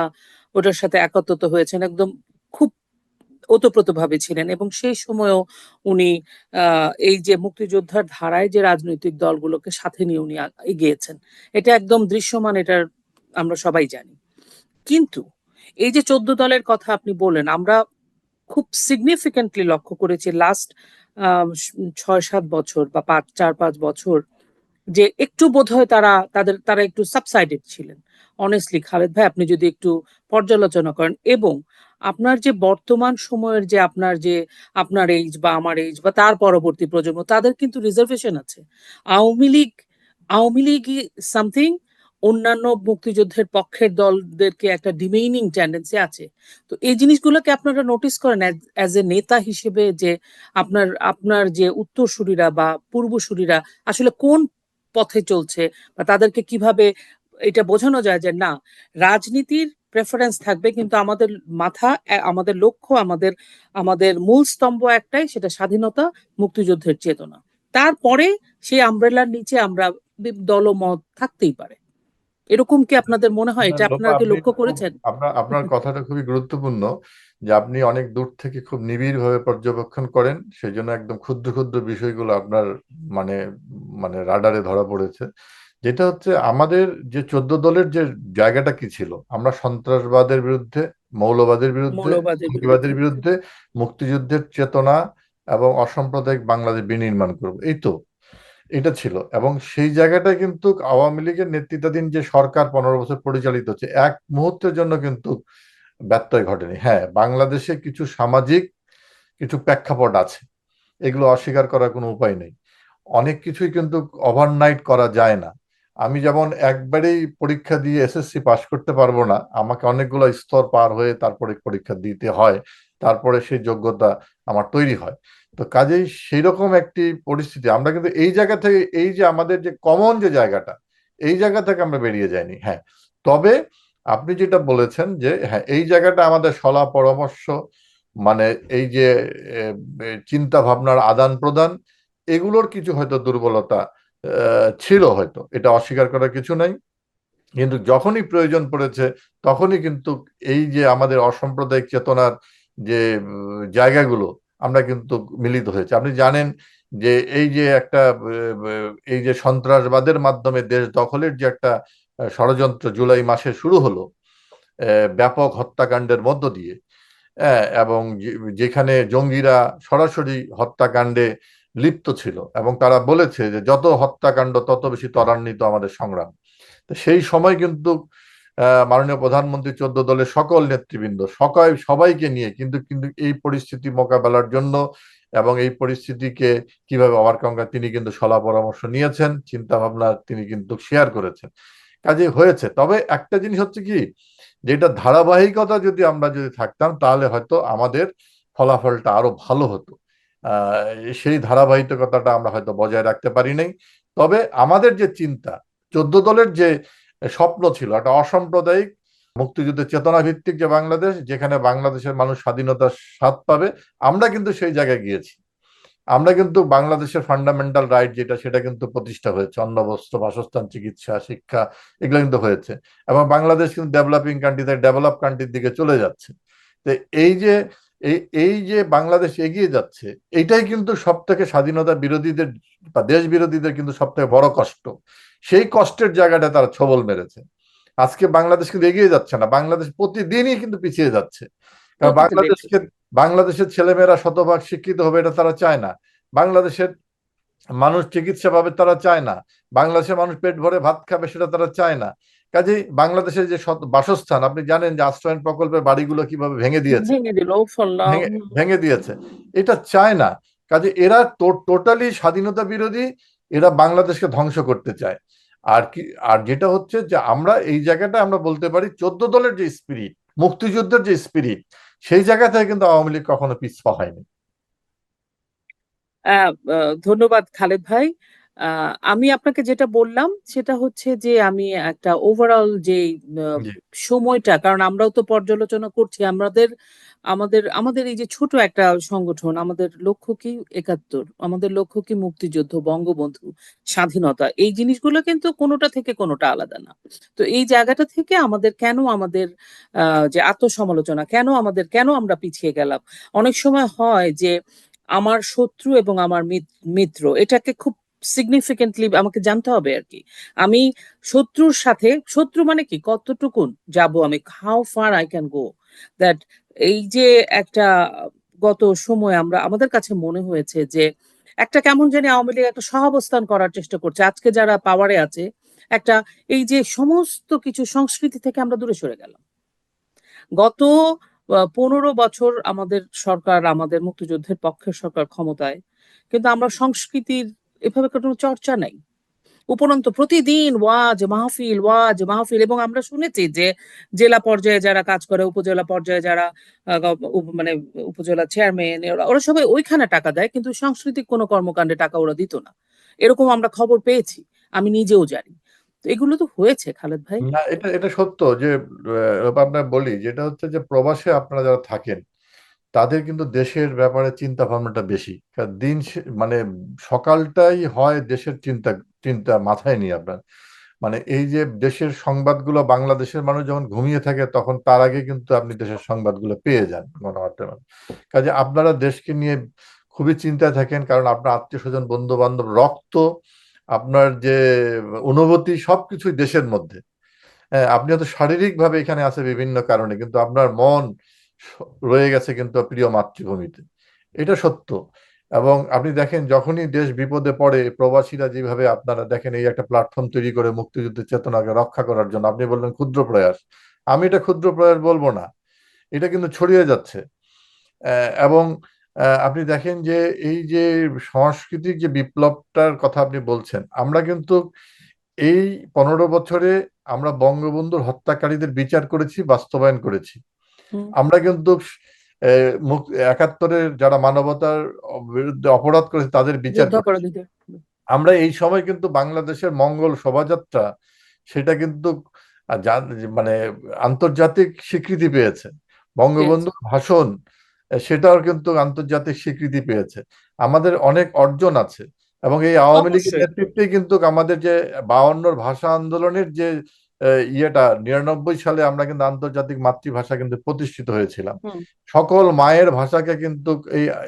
ওটার সাথে একত্রিত হয়েছেন, একদম খুব ওতপ্রোতভাবে ছিলেন। এবং সেই সময়ও উনি এই যে মুক্তিযোদ্ধার ধারায় যে রাজনৈতিক দলগুলোকে সাথে নিয়ে উনি এগিয়েছেন, এটা একদম দৃশ্যমান, এটার আমরা সবাই জানি। কিন্তু এই যে 14 দলের কথা আপনি বললেন, আমরা খুব সিগনিফিকেন্টলি লক্ষ্য করেছি লাস্ট 6-7 বছর বা 4-5 বছর যে একটু বোধহয় তারা একটু সাবসাইডেড ছিলেন। অনেস্টলি খালেদ ভাই, আপনি যদি একটু পর্যালোচনা করেন, এবং আপনার যে বর্তমান সময়ের যে আপনার এইজ বা আমার এইজ বা তার পরবর্তী প্রজন্ম, তাদের কিন্তু রিজার্ভেশন আছে। আওয়ামী লীগ আওয়ামী লীগই সামথিং, অন্যান্য মুক্তিযুদ্ধের পক্ষের দলদেরকে একটা ডিমেইনিং টেন্ডেন্সি আছে। তো এই জিনিসগুলোকে আপনারা নোটিস করেন অ্যাজ এ নেতা হিসেবে, যে আপনার আপনার যে উত্তরসূরিরা বা পূর্বসূরিরা আসলে কোন পথে চলছে, বা তাদেরকে কিভাবে এটা বোঝানো যায় যে না, রাজনীতির প্রেফারেন্স থাকবে কিন্তু আমাদের মাথা, আমাদের লক্ষ্য, আমাদের আমাদের মূল স্তম্ভ একটাই, সেটা স্বাধীনতা, মুক্তিযুদ্ধের চেতনা। তারপরে সেই আমব্রেলার নিচে আমরা দলমত থাকতেই পারে। এরকম কি আপনাদের মনে হয়? এটা আপনারা কি আপনি লক্ষ্য খুব করেছেন? আপনার কথাটা খুবই গুরুত্বপূর্ণ যে আপনি অনেক দূর থেকে খুব নিবিড় ভাবে পর্যবেক্ষণ করেন, সেই জন্য একদম ক্ষুদ্র ক্ষুদ্র বিষয়গুলো আপনার মানে মানে রাডারে ধরা পড়েছে। যেটা হচ্ছে আমাদের যে 14 দলের যে জায়গাটা কি ছিল, আমরা সন্ত্রাসবাদের বিরুদ্ধে, মৌলবাদের বিরুদ্ধে, মৌলবাদের জঙ্গিবাদের বিরুদ্ধে। বিরুদ্ধে, মুক্তিযুদ্ধের চেতনা এবং অসাম্প্রদায়িক বাংলাদেশ বিনির্মাণ করব, এই তো এটা ছিল। এবং সেই জায়গাটায় কিন্তু আওয়ামী লীগের নেতৃত্বাধীন যে সরকার 15 বছর পরিচালিত হচ্ছে এক মুহূর্তের জন্য কিন্তু ব্যত্যয় ঘটেনি। হ্যাঁ, বাংলাদেশে কিছু সামাজিক কিছু প্রেক্ষাপট আছে, এগুলো অস্বীকার করার কোনো উপায় নেই। অনেক কিছুই কিন্তু ওভারনাইট করা যায় না। আমি যেমন একবারেই পরীক্ষা দিয়ে এসএসসি পাশ করতে পারবো না, আমাকে অনেকগুলো স্তর পার হয়ে তারপরে পরীক্ষা দিতে হয়, তারপরে সেই যোগ্যতা আমার তৈরি হয়। তো কাজেই সেই রকম একটি পরিস্থিতি, আমরা কিন্তু এই জায়গা থেকে এই যে আমাদের যে কমন যে জায়গাটা, এই জায়গা থেকে আমরা বেরিয়ে যাইনি। হ্যাঁ, তবে আপনি যেটা বলেছেন যে হ্যাঁ এই জায়গাটা আমাদের সলা পরামর্শ মানে এই যে চিন্তা ভাবনার আদান প্রদান, এগুলোর কিছু হয়তো দুর্বলতা ছিল, হয়তো এটা অস্বীকার করার কিছু নাই। কিন্তু যখনই প্রয়োজন পড়েছে তখনই কিন্তু এই যে আমাদের অসাম্প্রদায়িক চেতনার যে জায়গাগুলো, আমরা কিন্তু মিলিত হয়েছে। আপনি জানেন যে এই যে একটা এই যে সন্ত্রাসবাদের মাধ্যমে দেশ দখলের যে একটা ষড়যন্ত্র জুলাই মাসে শুরু হলো ব্যাপক হত্যাকাণ্ডের মধ্য দিয়ে, এবং যেখানে জঙ্গিরা সরাসরি হত্যাকাণ্ডে লিপ্ত ছিল এবং তারা বলেছে যে যত হত্যাকাণ্ড তত বেশি ত্বরান্বিত আমাদের সংগ্রাম। তো সেই সময় কিন্তু মাননীয় প্রধানমন্ত্রী 14 দলের সকল নেতৃবৃন্দ সবাইকে নিয়ে কিন্তু কিন্তু এই পরিস্থিতি মোকাবেলার জন্য এবং এই পরিস্থিতিকে কিভাবে ওভারকাম করা তিনি কিন্তু সলা পরামর্শ নিয়েছেন, চিন্তা ভাবনা তিনি কিন্তু শেয়ার করেছেন, কাজে হয়েছে। তবে একটা জিনিস হচ্ছে কি, যেটা ধারাবাহিকতা যদি আমরা থাকতাম তাহলে হয়তো আমাদের ফলাফলটা আরো ভালো হতো। সেই ধারাবাহিকতাটা আমরা হয়তো বজায় রাখতে পারি নাই। তবে আমাদের যে চিন্তা, 14 দলের যে স্বপ্ন ছিল একটা অসাম্প্রদায়িক মুক্তিযুদ্ধের চেতনা ভিত্তিক যে বাংলাদেশ, যেখানে বাংলাদেশের মানুষ স্বাধীনতার স্বাদ পাবে, আমরা কিন্তু সেই জায়গায় গিয়েছি। আমরা কিন্তু বাংলাদেশের ফান্ডামেন্টাল রাইট যেটা, সেটা কিন্তু প্রতিষ্ঠা হয়েছে, অন্ন বস্ত্র বাসস্থান চিকিৎসা শিক্ষা এগুলো কিন্তু হয়েছে, এবং বাংলাদেশ কিন্তু ডেভেলপিং কান্ট্রি থেকে ডেভেলপ কান্ট্রির দিকে চলে যাচ্ছে। তো এই যে এই যে বাংলাদেশ এগিয়ে যাচ্ছে, এইটাই কিন্তু সব থেকে স্বাধীনতা বিরোধীদের বা দেশ বিরোধীদের কিন্তু সব থেকে বড় কষ্ট। সেই কষ্টের জায়গাটা তারা ছবল মেরেছে। আজকে বাংলাদেশ কিন্তু এগিয়ে যাচ্ছে না, বাংলাদেশ প্রতিদিনই কিন্তু পিছিয়ে যাচ্ছে। কারণ বাংলাদেশের ছেলেমেয়েরা শতভাগ শিক্ষিত হবে এটা তারা চায় না, বাংলাদেশের মানুষ চিকিৎসা পাবে তারা চায় না, বাংলাদেশের মানুষ পেট ভরে ভাত খাবে সেটা তারা চায় না। কাজেই বাংলাদেশের যে বাসস্থান, আপনি জানেন যে আশ্রয়ণ প্রকল্পের বাড়িগুলো কিভাবে ভেঙে দিয়েছে, ভেঙে দিল ভেঙে ভেঙে দিয়েছে, এটা চায় না। কাজে এরা টোটালি স্বাধীনতা বিরোধী, এরা বাংলাদেশকে ধ্বংস করতে চায়। আর কি, আর যেটা হচ্ছে যে আমরা এই জায়গাটা আমরা বলতে পারি 14 দলের যে স্পিরিট, মুক্তিযুদ্ধের যে স্পিরিট, সেই জায়গা থেকে কিন্তু আওয়ামী লীগ কখনো পিছপা হয়নি। ধন্যবাদ খালেদ ভাই। আমি আপনাকে যেটা বললাম সেটা হচ্ছে যে আমি একটা ওভারঅল যে সময়টা, কারণ আমরাও তো পর্যালোচনা করছি, আমাদের আমাদের আমাদের এই যে ছোট একটা সংগঠন, আমাদের লক্ষ্য কি 71, আমাদের লক্ষ্য কি মুক্তিযুদ্ধ, বঙ্গবন্ধু, স্বাধীনতা, এই জিনিসগুলো কিন্তু কোনোটা থেকে কোনোটা আলাদা না। তো এই জায়গাটা থেকে আমাদের কেন আমাদের যে আত্মসমালোচনা, কেন আমরা পিছিয়ে গেলাম। অনেক সময় হয় যে আমার শত্রু এবং আমার মিত্র, এটাকে খুব সিগনিফিকেন্টলি আমাকে জানতে হবে আর কি। আমি শত্রুর সাথে, শত্রু মানে কি, কতটুকুন যাব আমি, how far I can go, that এই যে একটা গত সময় আমরা, আমাদের কাছে মনে হয়েছে যে একটা কেমন জানি আওয়ামী লীগ একটা সহাবস্থান করার চেষ্টা করছে, আজকে যারা পাওয়ারে আছে, একটা এই যে সমস্ত কিছু সংস্কৃতি থেকে আমরা দূরে সরে গেলাম। গত 15 বছর আমাদের সরকার, আমাদের মুক্তিযুদ্ধের পক্ষের সরকার ক্ষমতায়, কিন্তু আমরা সংস্কৃতির এভাবে কোনো চর্চা নাই। উপরন্তু প্রতিদিন ওয়াজ মাহফিল, এবং আমরা শুনেছি যে জেলা পর্যায়ে যারা কাজ করে, উপজেলা পর্যায়ে যারা মানে উপজেলা চেয়ারম্যান, ওরা সবাই ওইখানে টাকা দেয়, কিন্তু সাংস্কৃতিক কোনো কর্মকাণ্ডে টাকা ওরা দিত না, এরকম আমরা খবর পেয়েছি, আমি নিজেও জানি। তো এগুলো তো হয়েছে খালেদ ভাই। না, এটা এটা সত্য যে আপনার বলি, যেটা হচ্ছে যে প্রবাসে আপনারা যারা থাকেন তাদের কিন্তু দেশের ব্যাপারে চিন্তা ভাবনাটা বেশি। কারণ মানে সকালটাই হয় দেশের চিন্তা চিন্তা মাথায় নিয়ে আপনার, মানে এই যে দেশের সংবাদগুলো বাংলাদেশের মানুষ যখন ঘুমিয়ে থাকে তখন তার আগে কিন্তু আপনি দেশের সংবাদগুলো পেয়ে যান গণমাধ্যমে। কাজে আপনারা দেশকে নিয়ে খুবই চিন্তায় থাকেন, কারণ আপনার আত্মীয় স্বজন বন্ধু বান্ধব রক্ত, আপনার যে অনুভূতি সবকিছুই দেশের মধ্যে। হ্যাঁ, আপনি হয়তো শারীরিক ভাবে এখানে আছে বিভিন্ন কারণে, কিন্তু আপনার মন রয়ে গেছে কিন্তু প্রিয় মাতৃভূমিতে, এটা সত্য। এবং আপনি দেখেন যখনই দেশ বিপদে পড়ে, প্রবাসীরা যেভাবে, আপনারা দেখেন এই একটা প্ল্যাটফর্ম তৈরি করে মুক্তিযুদ্ধের চেতনাকে রক্ষা করার জন্য, আপনি বললেন ক্ষুদ্র প্রয়াস, আমি এটা ক্ষুদ্র প্রয়াস বলবো না, এটা কিন্তু ছড়িয়ে যাচ্ছে। এবং আপনি দেখেন যে এই যে সাংস্কৃতিক যে বিপ্লবটার কথা আপনি বলছেন, আমরা কিন্তু এই 15 বছরে আমরা বঙ্গবন্ধুর হত্যাকারীদের বিচার করেছি, বাস্তবায়ন করেছি। আমরা কিন্তু 71-এর যারা মানবতার বিরুদ্ধে অপরাধ করেছে তাদের বিচার করেছি। আমরা এই সময় কিন্তু বাংলাদেশের মঙ্গল শোভাযাত্রা, সেটা কিন্তু মানে আন্তর্জাতিক স্বীকৃতি পেয়েছে। বঙ্গবন্ধুর ভাষণ, সেটাও কিন্তু আন্তর্জাতিক স্বীকৃতি পেয়েছে। আমাদের অনেক অর্জন আছে, এবং এই আওয়ামী লীগের নেতৃত্বে কিন্তু আমাদের যে 52 ভাষা আন্দোলনের যে ইয়েটা 99 সালে আমরা কিন্তু আন্তর্জাতিক মাতৃভাষা কিন্তু প্রতিষ্ঠিত হয়েছিলাম। সকল মায়ের ভাষাকে কিন্তু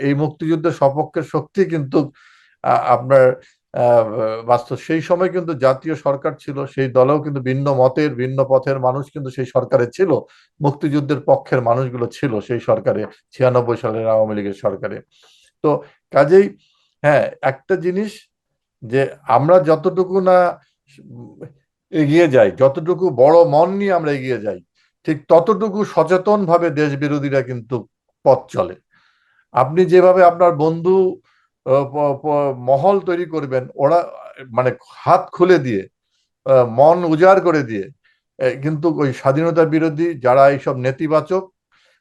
এই মুক্তিযুদ্ধের সপক্ষের শক্তি কিন্তু আপনার আহ, বাস্তব সেই সময় কিন্তু জাতীয় সরকার ছিল, সেই দলেও কিন্তু ভিন্ন মতের ভিন্ন পথের মানুষ কিন্তু সেই সরকারে ছিল, মুক্তিযুদ্ধের পক্ষের মানুষগুলো ছিল সেই সরকারে, 96 সালের আওয়ামী লীগের সরকারে। তো কাজেই হ্যাঁ, একটা জিনিস যে আমরা যতটুকু না এগিয়ে যাই, যতটুকু বড় মন নিয়ে আমরা এগিয়ে যাই, ঠিক ততটুকু সচেতন ভাবে দেশ বিরোধীরা কিন্তু পথ চলে। আপনি যেভাবে আপনার বন্ধু মহল তৈরি করবেন, ওরা মানে হাত খুলে দিয়ে মন উজাড় করে দিয়ে, কিন্তু ওই স্বাধীনতা বিরোধী যারা এইসব নেতিবাচক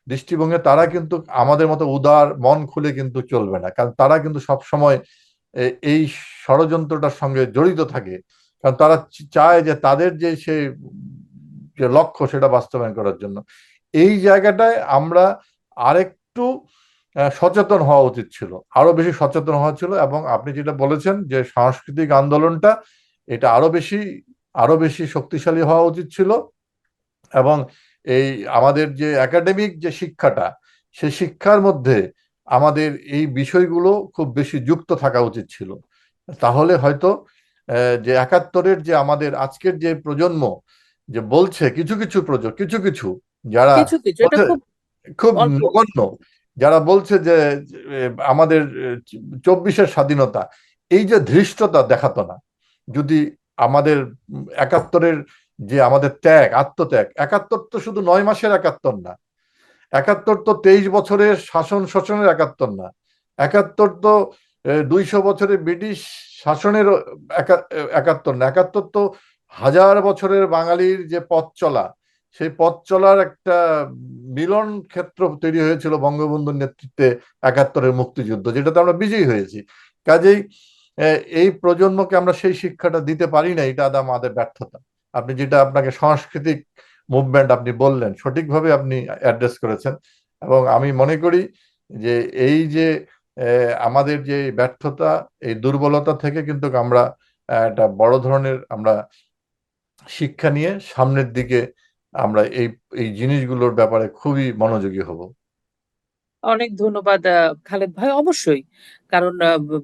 দৃষ্টিভঙ্গি, তারা কিন্তু আমাদের মতো উদার মন খুলে কিন্তু চলবে না, কারণ তারা কিন্তু সব সময় এই ষড়যন্ত্রটার সঙ্গে জড়িত থাকে। কারণ তারা চায় যে তাদের যে সেই যে লক্ষ্য সেটা বাস্তবায়ন করার জন্য। এই জায়গাটায় আমরা আরেকটু সচেতন হওয়া উচিত ছিল, আরো বেশি সচেতন হওয়া ছিল। এবং আপনি যেটা বলেছেন যে সাংস্কৃতিক আন্দোলনটা, এটা আরো বেশি শক্তিশালী হওয়া উচিত ছিল। এবং এই আমাদের যে একাডেমিক যে শিক্ষাটা, সেই শিক্ষার মধ্যে আমাদের এই বিষয়গুলো খুব বেশি যুক্ত থাকা উচিত ছিল। তাহলে হয়তো যে একাত্তরের যে আমাদের আজকের যে প্রজন্ম যে বলছে, কিছু কিছু যারা কিছু কিছু এটা বলছে, খুব খুব অল্প। নগণ্য, যারা বলছে যে আমাদের 24-এর স্বাধীনতা, এই যে ধৃষ্টতা দেখাতো না। যদি আমাদের একাত্তরের যে আমাদের ত্যাগ, আত্মত্যাগ, একাত্তর তো শুধু 9 মাসের একাত্তর না, একাত্তর তো 23 বছরের শাসন শোষণের একাত্তর না, একাত্তর তো 200 বছরের ব্রিটিশ শাসনের একাত্তর না, একাত্তর তো হাজার বছরের বাঙালির যে পথ চলা, সেই পথ চলার একটা মিলন ক্ষেত্র তৈরি হয়েছিল বঙ্গবন্ধুর নেতৃত্বে, একাত্তরের মুক্তিযুদ্ধ, যেটাতে আমরা বিজয়ী হয়েছি। কাজেই এই প্রজন্মকে আমরা সেই শিক্ষাটা দিতে পারি না, এটা আমাদের ব্যর্থতা। আপনি যেটা আপনাকে সাংস্কৃতিক মুভমেন্ট আপনি বললেন, সঠিকভাবে আপনি অ্যাড্রেস করেছেন। এবং আমি মনে করি যে এই যে আমাদের যে ব্যর্থতা, এই দুর্বলতা থেকে কিন্তু আমরা একটা বড় ধরনের আমরা শিক্ষা নিয়ে সামনের দিকে আমরা এই এই জিনিসগুলোর ব্যাপারে খুবই মনোযোগী হব। অনেক ধন্যবাদ খালেদ ভাই, অবশ্যই। কারণ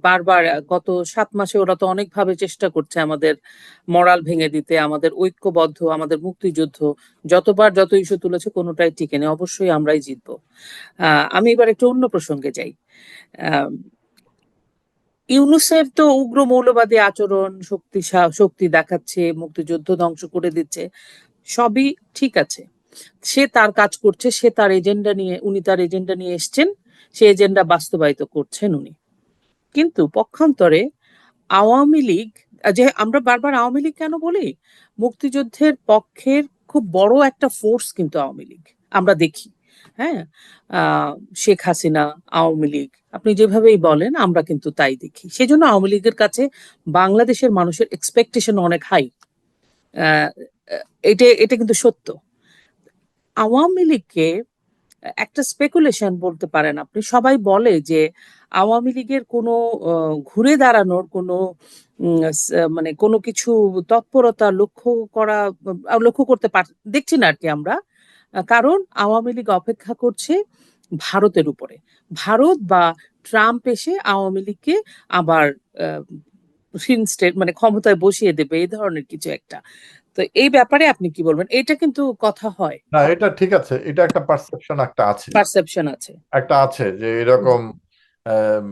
বারবার গত 7 মাসে ওরা তো অনেকভাবে চেষ্টা করছে আমাদের মরাল ভেঙে দিতে, আমাদের ঐক্যবদ্ধ, আমাদের মুক্তিযুদ্ধ যতবার যত ইস্যু তুলেছে কোনোটাই টিকেনি। অবশ্যই আমরাই জিতবো। আমি এবার একটু অন্য প্রসঙ্গে যাই। আহ, ইউনুসেফ তো উগ্র মৌলবাদী আচরণ, শক্তি দেখাচ্ছে, মুক্তিযুদ্ধ ধ্বংস করে দিচ্ছে, সবই ঠিক আছে। সে তার কাজ করছে, সে তার এজেন্ডা নিয়ে, উনি তার এজেন্ডা নিয়ে এসছেন, সে এজেন্ডা বাস্তবায়িত করছেন উনি। কিন্তু পক্ষান্তরে আওয়ামী লীগ, যে আমরা বারবার আওয়ামী লীগ কেন বলি, মুক্তিযুদ্ধের পক্ষের খুব বড় একটা ফোর্স কিন্তু আওয়ামী লীগ, আমরা দেখি। হ্যাঁ, আহ শেখ হাসিনা, আওয়ামী লীগ, আপনি যেভাবেই বলেন আমরা কিন্তু তাই দেখি। সেজন্য আওয়ামী লীগের কাছে বাংলাদেশের মানুষের এক্সপেকটেশন অনেক হাই। আহ এটা এটা কিন্তু সত্য। আওয়ামী লীগকে একটা স্পেকুলেশন বলতে পারেন আপনি, সবাই বলে যে আওয়ামী লীগের কোনো ঘুরে দাঁড়ানোর কোনো মানে কোনো কিছু তৎপরতা লক্ষ্য করতে দেখছি না আর কি আমরা। কারণ আওয়ামী লীগ অপেক্ষা করছে ভারতের উপরে, ভারত বা ট্রাম্প এসে আওয়ামী লীগকে আবার মানে ক্ষমতায় বসিয়ে দেবে, এই ধরনের কিছু একটা। তো এই ব্যাপারে আপনি কি বলবেন? এটা কিন্তু কথা হয়, না, এটা ঠিক আছে, এটা একটা পারসেপশন একটা আছে, পারসেপশন আছে। যে এরকম আহ,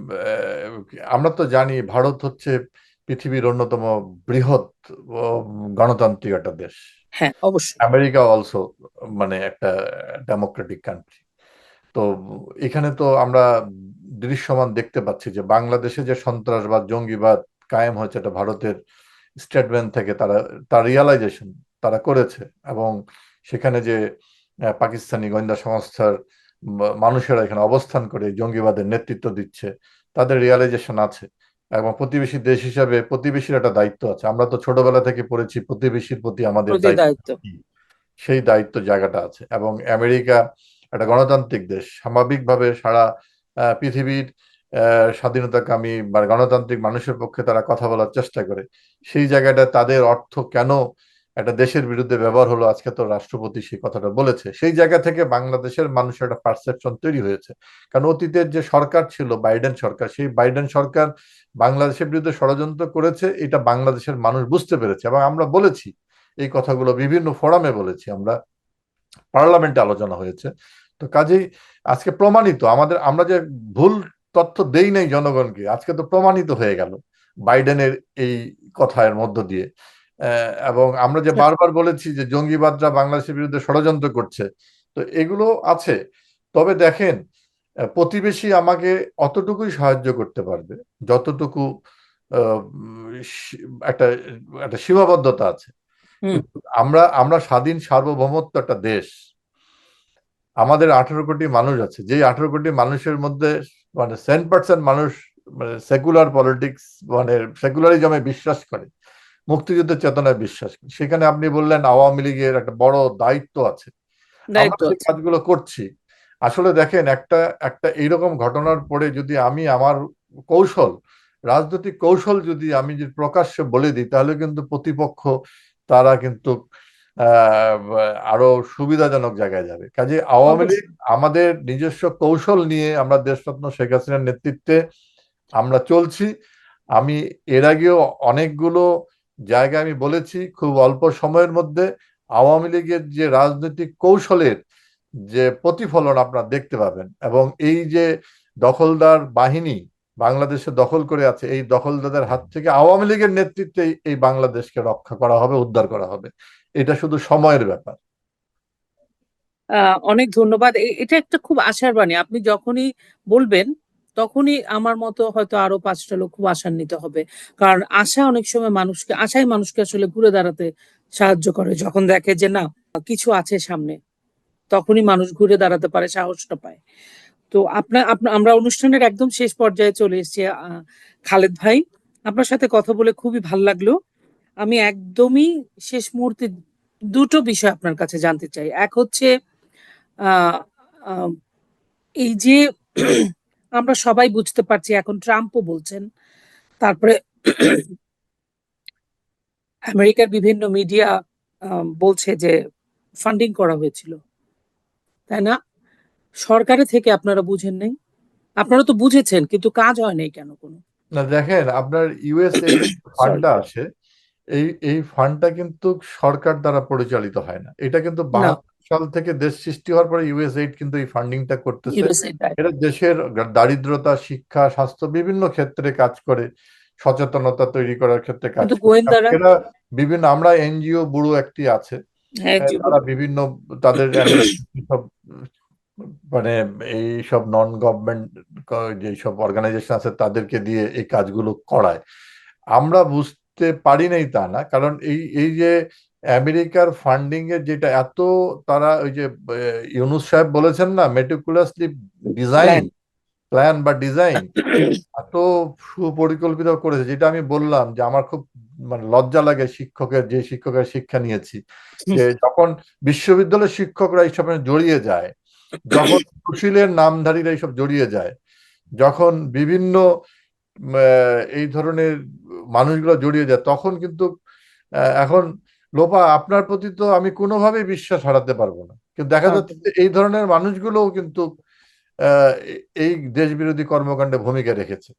আমরা তো জানি ভারত হচ্ছে পৃথিবীর অন্যতম বৃহৎ গণতান্ত্রিক একটা দেশ। হ্যাঁ, অবশ্যই। আমেরিকা অলসো মানে একটা ডেমোক্রেটিক কান্ট্রি। তো এখানে তো আমরা দৃশ্যমান দেখতে পাচ্ছি যে বাংলাদেশে যে সন্ত্রাসবাদ জঙ্গিবাদ কায়েম হয়েছে, এটা ভারতের স্টেটমেন্ট থেকে তারা তার রিয়ালাইজেশন তারা করেছে। এবং সেখানে যে পাকিস্তানি গোয়েন্দা সংস্থার মানুষেরা এখানে অবস্থান করে জঙ্গিবাদের নেতৃত্ব দিচ্ছে, তাদের রিয়ালাইজেশন আছে। এবং প্রতিবেশী দেশ হিসাবে প্রতিবেশীর একটা দায়িত্ব আছে। আমরা তো ছোটবেলা থেকে পড়েছি প্রতিবেশীর প্রতি আমাদের প্রতি দায়িত্ব দায়িত্ব। কি। সেই দায়িত্ব জায়গাটা আছে। এবং আমেরিকা একটা গণতান্ত্রিক দেশ, স্বাভাবিকভাবে সারা পৃথিবীর স্বাধীনতাকামী বা গণতান্ত্রিক মানুষের পক্ষে তারা কথা বলার চেষ্টা করে। সেই জায়গাটা তাদের অর্থ কেন একটা দেশের বিরুদ্ধে ব্যবহার হলো, আজকে তো রাষ্ট্রপতি সেই কথাটা বলেছে, সেই জায়গা থেকে বাংলাদেশের মানুষের একটা পারসেপশন তৈরি হয়েছে। কারণ অতীতের যে সরকার ছিল বাইডেন সরকার, সেই বাইডেন সরকার বাংলাদেশের বিরুদ্ধে ষড়যন্ত্র করেছে, এটা বাংলাদেশের মানুষ বুঝতে পেরেছে। এবং আমরা বলেছি এই কথাগুলো, বিভিন্ন ফোরামে বলেছি আমরা, পার্লামেন্টে আলোচনা হয়েছে। তো কাজেই আজকে প্রমাণিত, আমরা যে ভুল তথ্য দেই নাই জনগণকে, আজকে তো প্রমাণিত হয়ে গেল বাইডেনের এই কথার মধ্য দিয়ে। এবং আমরা যে বারবার বলেছি যে জঙ্গিবাদরা বাংলাদেশের বিরুদ্ধে ষড়যন্ত্র করছে, তো এগুলো আছে। তবে দেখেন, প্রতিবেশী আমাকে অতটুকুই সাহায্য করতে পারবে যতটুকু আহ, একটা একটা সীমাবদ্ধতা আছে। হুম। কিন্তু আমরা আমরা স্বাধীন সার্বভৌমত্ব একটা দেশ, আমাদের 18 কোটি মানুষ আছে, যেই 18 কোটি মানুষের মধ্যে মানে 10% মানুষ মানে সেকুলার পলিটিক্স, মানে সেকুলারিজমে বিশ্বাস করে, মুক্তিযুদ্ধের চেতনায় বিশ্বাস করে। সেখানে আপনি বললেন আওয়ামী লীগের একটা বড় দায়িত্ব আছে, আমরা দায়িত্ব সেই আছে। কাজগুলো করছি। আসলে দেখেন, একটা একটা এইরকম ঘটনার পরে যদি আমি আমার কৌশল, রাজনৈতিক কৌশল যদি প্রকাশ্যে বলে দিই, তাহলে কিন্তু প্রতিপক্ষ তারা কিন্তু আহ আরো সুবিধাজনক জায়গায় যাবে। কাজে আওয়ামী লীগ, অবশ্যই। আমাদের নিজস্ব কৌশল নিয়ে আমরা দেশরত্ন শেখ হাসিনার নেতৃত্বে আমরা চলছি। আমি এর আগেও অনেকগুলো জায়গায় আমি বলেছি, খুব অল্প সময়ের মধ্যে আওয়ামী লীগের যে রাজনৈতিক কৌশলের যে প্রতিফলন আপনারা দেখতে পাবেন। এবং এই যে দখলদার বাহিনী বাংলাদেশে দখল করে আছে, এই দখলদারদের হাত থেকে আওয়ামী লীগের নেতৃত্বে এই বাংলাদেশকে রক্ষা করা হবে, উদ্ধার করা হবে। এটা শুধু সময়ের ব্যাপার। অনেক ধন্যবাদ। এটা একটা খুব আশার বাণী। আপনি যখনই বলবেন তখনই আমার মতো হয়তো আরো 5টা লোক খুব আশান্বিত হবে। কারণ আশাই মানুষকে আসলে ঘুরে দাঁড়াতে সাহায্য করে। যখন দেখে যে না, কিছু আছে সামনে, তখনই মানুষ ঘুরে দাঁড়াতে পারে, সাহসটা পায়। তো আমরা অনুষ্ঠানের একদম শেষ পর্যায়ে চলে এসেছি। খালেদ ভাই, আপনার সাথে কথা বলে খুবই ভালো লাগলো। আমি একদমই শেষ মুহূর্তে দুটো বিষয় আপনার কাছে জানতে চাই। এক হচ্ছে আহ, আহ, এই যে আমরা সবাই বুঝতে পারছি, এখন ট্রাম্পও বলছেন, তারপরে আমেরিকার বিভিন্ন মিডিয়া বলছে যে ফান্ডিং করা হয়েছিল, তাই না? সরকারের থেকে আপনারা বুঝেন নাই? আপনারা তো বুঝেছেন, কিন্তু কাজ হয় নাই কেন কোনো? না দেখেন, আপনার ইউএসএইড সরি। ফান্ডটা আছে, এই এই ফান্ডটা কিন্তু সরকার দ্বারা পরিচালিত হয় না। এটা কিন্তু না, 72 সাল থেকে দেশ সৃষ্টি হওয়ার পরে ইউএসএইড কিন্তু এই ফান্ডিংটা করতেছে। ইউএসএ। এটা দেশের দারিদ্রতা, শিক্ষা, স্বাস্থ্য বিভিন্ন ক্ষেত্রে কাজ করে, সচেতনতা তৈরি করার ক্ষেত্রে কাজ কিন্তু করে। এবং গোয়েন্দারা, এরা বিভিন্ন, আমরা এনজিও ব্যুরো একটি আছে, হ্যাঁ, তারা বিভিন্ন তাদের সব মানে এই সব নন গভর্নমেন্ট যেসব অর্গানাইজেশন আছে তাদেরকে দিয়ে এই কাজগুলো করায়। আমরা বুঝতে পারি নাই তা না, কারণ এই এই যে আমেরিকার ফান্ডিং এর যেটা এত, তারা ওই যে ইউনুস সাহেব বলেছেন না, মেটিকুলাসলি ডিজাইন, প্ল্যান। প্ল্যান বা ডিজাইন এত সুপরিকল্পিত করেছে, যেটা আমি বললাম যে আমার খুব মানে লজ্জা লাগে যে শিক্ষকের শিক্ষা নিয়েছি, যে যখন বিশ্ববিদ্যালয়ের শিক্ষকরা এইসব জড়িয়ে যায়, যখন সুশীলের নামধারীরা এইসব জড়িয়ে যায়, যখন বিভিন্ন এই ধরনের মানুষগুলো জড়িয়ে যায়, তখন কিন্তু এখন লোপা, আপনার প্রতি তো আমি কোনোভাবেই বিশ্বাস হারাতে পারবো না, কিন্তু দেখা যাচ্ছে যে এই ধরনের মানুষগুলোও কিন্তু আহ, এই দেশ বিরোধী কর্মকাণ্ডে ভূমিকা রেখেছে।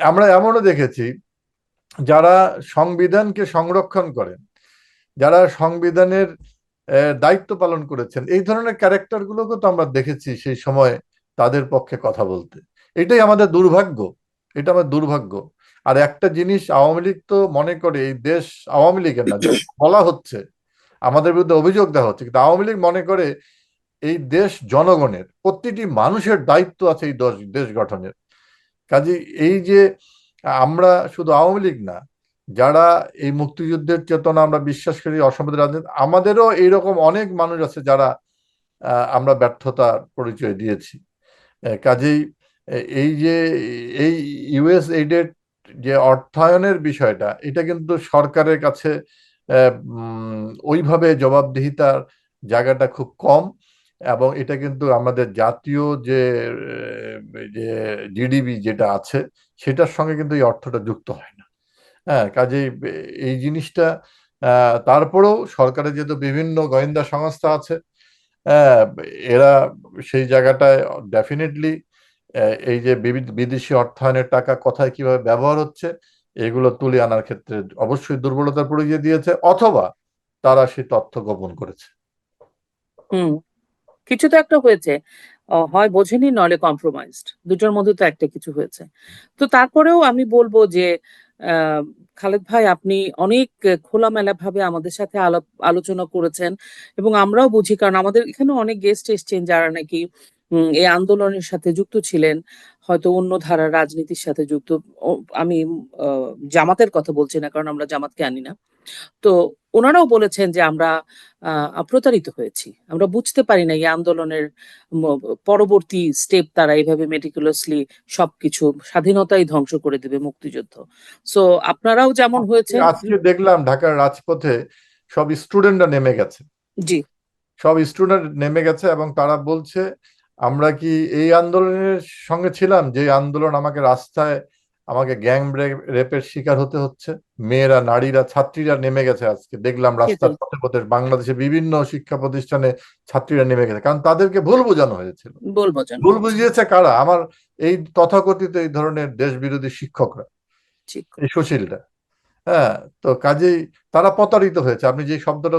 আমরা এমনও দেখেছি যারা সংবিধানকে সংরক্ষণ করেন, যারা সংবিধানের দায়িত্ব পালন করেছেন, এই ধরনের ক্যারেক্টার গুলোকে তো আমরা দেখেছি সেই সময় তাদের পক্ষে কথা বলতে। এটাই আমাদের দুর্ভাগ্য, এটা আমাদের দুর্ভাগ্য। আর একটা জিনিস, আওয়ামী লীগ তো মনে করে এই দেশ আওয়ামী লীগের না, বলা হচ্ছে আমাদের বিরুদ্ধে অভিযোগ দেওয়া হচ্ছে, কিন্তু আওয়ামী লীগ মনে করে এই দেশ জনগণের, প্রতিটি মানুষের দায়িত্ব আছে এই দেশ গঠনের। কাজে এই যে আমরা শুধু আওয়ামী লীগ না, যারা এই মুক্তিযুদ্ধের চেতনা আমরা বিশ্বাস করি, অসামরিক রাজনীতি, আমাদেরও এইরকম অনেক মানুষ আছে যারা আমরা ব্যর্থতার পরিচয় দিয়েছি। কাজেই এই যে এই ইউএস এইডের যে অর্থায়নের বিষয়টা, এটা কিন্তু সরকারের কাছে ওইভাবে জবাবদিহিতার জায়গাটা খুব কম। এবং এটা কিন্তু আমাদের জাতীয় যে জিডিপি যেটা আছে, সেটার সঙ্গে কিন্তু এই অর্থটা যুক্ত হয় না। হ্যাঁ, কাজেই এই জিনিসটা তারপরেও সরকারের যেহেতু বিভিন্ন গোয়েন্দা সংস্থা আছে, আহ, এরা সেই জায়গাটায় ডেফিনেটলি এই যে বিদেশি অর্থায়নের টাকা কোথায় কিভাবে ব্যবহার হচ্ছে এগুলো তুলে আনার ক্ষেত্রে অবশ্যই দুর্বলতার পরিচয় দিয়েছে, অথবা তারা সেই তথ্য গোপন করেছে। হুম, কিছু তো একটা হয়েছে। হয় বোঝেনি, নইলে কম্প্রোমাইজড, দুটোর মধ্যে তো একটা কিছু হয়েছে। তো তারপরেও আমি বলবো যে আহ, খালেদ ভাই, আপনি অনেক খোলামেলা ভাবে আমাদের সাথে আলোচনা করেছেন, এবং আমরাও বুঝি, কারণ আমাদের এখানে অনেক গেস্ট এসেছেন যারা নাকি এই আন্দোলনের সাথে যুক্ত ছিলেন, হয়তো অন্য ধারার রাজনীতির সাথে যুক্ত। আমি জামাতের কথা বলছি না, কারণ আমরা জামাতকে আনি না। তো ওনারাও বলেছেন যে আমরা প্রতারিত হয়েছি, আমরা বুঝতে পারি না এই আন্দোলনের পরবর্তী স্টেপ, তারা এইভাবে মেটিকুলাসলি সবকিছু স্বাধীনতাই ধ্বংস করে দেবে, মুক্তিযুদ্ধ। সো আপনারাও যেমন হয়েছেন। আজকে দেখলাম ঢাকার রাজপথে সব স্টুডেন্টরা নেমে গেছে, জি। সব স্টুডেন্ট নেমে গেছে এবং তারা বলছে আমরা কি এই আন্দোলনের সঙ্গে ছিলাম যে আন্দোলন আমাকে রাস্তায় আমাকে গ্যাং রেপের শিকার হতে হচ্ছে। মেয়েরা, নারীরা, ছাত্রীরা নেমে গেছে, আজকে দেখলাম রাস্তার সেটাই। পথে পথে বাংলাদেশে বিভিন্ন শিক্ষা প্রতিষ্ঠানে ছাত্রীরা নেমে গেছে, কারণ তাদেরকে ভুল বোঝানো হয়েছিল। বলবো জানো ভুল হয়েছে। বুঝিয়েছে কারা? আমার এই তথাকথিত এই ধরনের দেশ বিরোধী শিক্ষকরা, ঠিক। এই সুশীলরা। হ্যাঁ, তো কাজেই তারা প্রতারিত হয়েছে। আপনি যে শব্দটা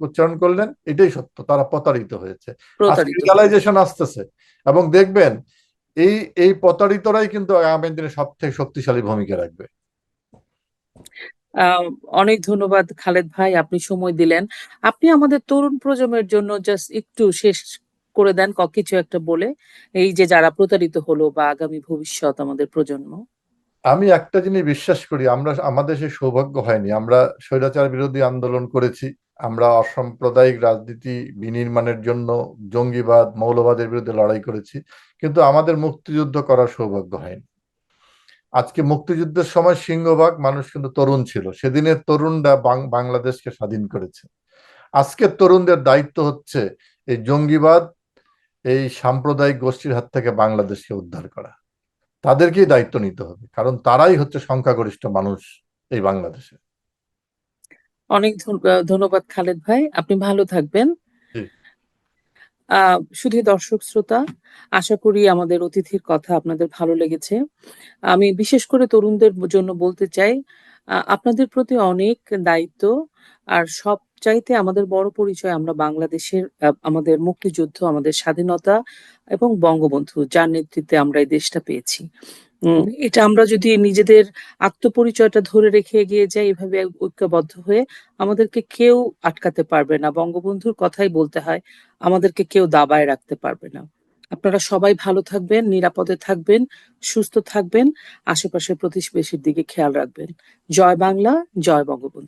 উচ্চারণ করলেন এটাই সত্য, তারা প্রতারিত হয়েছে। আজকে প্রতারিত হয়েছে। রিয়ালাইজেশন আসতেছে এবং দেখবেন এই এই প্রতারিতরাই কিন্তু আগামী দিনে সব থেকে শক্তিশালী ভূমিকা রাখবে। আহ, অনেক ধন্যবাদ খালেদ ভাই, আপনি সময় দিলেন। আপনি আমাদের তরুণ প্রজন্মের জন্য জাস্ট একটু শেষ করে দেন কিছু একটা বলে, এই যে যারা প্রতারিত হলো বা আগামী ভবিষ্যৎ আমাদের প্রজন্ম। আমি একটা জিনিস বিশ্বাস করি, আমরা আমাদের সে সৌভাগ্য হয়নি। আমরা স্বৈরাচার বিরোধী আন্দোলন করেছি, আমরা অসাম্প্রদায়িক রাজনীতি বিনির্মাণের জন্য জঙ্গিবাদ মৌলবাদের বিরুদ্ধে লড়াই করেছি, কিন্তু আমাদের মুক্তিযুদ্ধ করার সৌভাগ্য হয়নি। আজকে মুক্তিযুদ্ধের সময় সিংহভাগ মানুষ কিন্তু তরুণ ছিল, সেদিনের তরুণরা বাংলাদেশকে স্বাধীন করেছে। আজকের তরুণদের দায়িত্ব হচ্ছে এই জঙ্গিবাদ, এই সাম্প্রদায়িক গোষ্ঠীর হাত থেকে বাংলাদেশকে উদ্ধার করা। তাদেরকেই দায়িত্ব নিতে হবে, কারণ তারাই হচ্ছে সংখ্যাগরিষ্ঠ মানুষ এই বাংলাদেশে। অনেক ধন্যবাদ খালেদ ভাই, আপনি ভালো থাকবেন। জি। শুধু দর্শক শ্রোতা, আশা করি আমাদের অতিথির কথা আপনাদের ভালো লেগেছে। আমি বিশেষ করে তরুণদের জন্য বলতে চাই, আপনাদের প্রতি অনেক দায়িত্ব। আর সব চাইতে আমাদের বড় পরিচয়, আমরা বাংলাদেশের আমাদের মুক্তিযুদ্ধ, আমাদের স্বাধীনতা এবং বঙ্গবন্ধু যার নেতৃত্বে আমরা এই দেশটা পেয়েছি। এটা আমরা যদি নিজেদের আত্মপরিচয়টা ধরে রেখে এগিয়ে যাই এভাবে ঐক্যবদ্ধ হয়ে, আমাদেরকে কেউ আটকাতে পারবে না। বঙ্গবন্ধুর কথাই বলতে হয়, আমাদেরকে কেউ দাবায় রাখতে পারবে না। আপনারা সবাই ভালো থাকবেন, নিরাপদে থাকবেন, সুস্থ থাকবেন, আশেপাশের প্রতিবেশীর দিকে খেয়াল রাখবেন। জয় বাংলা, জয় বঙ্গবন্ধু।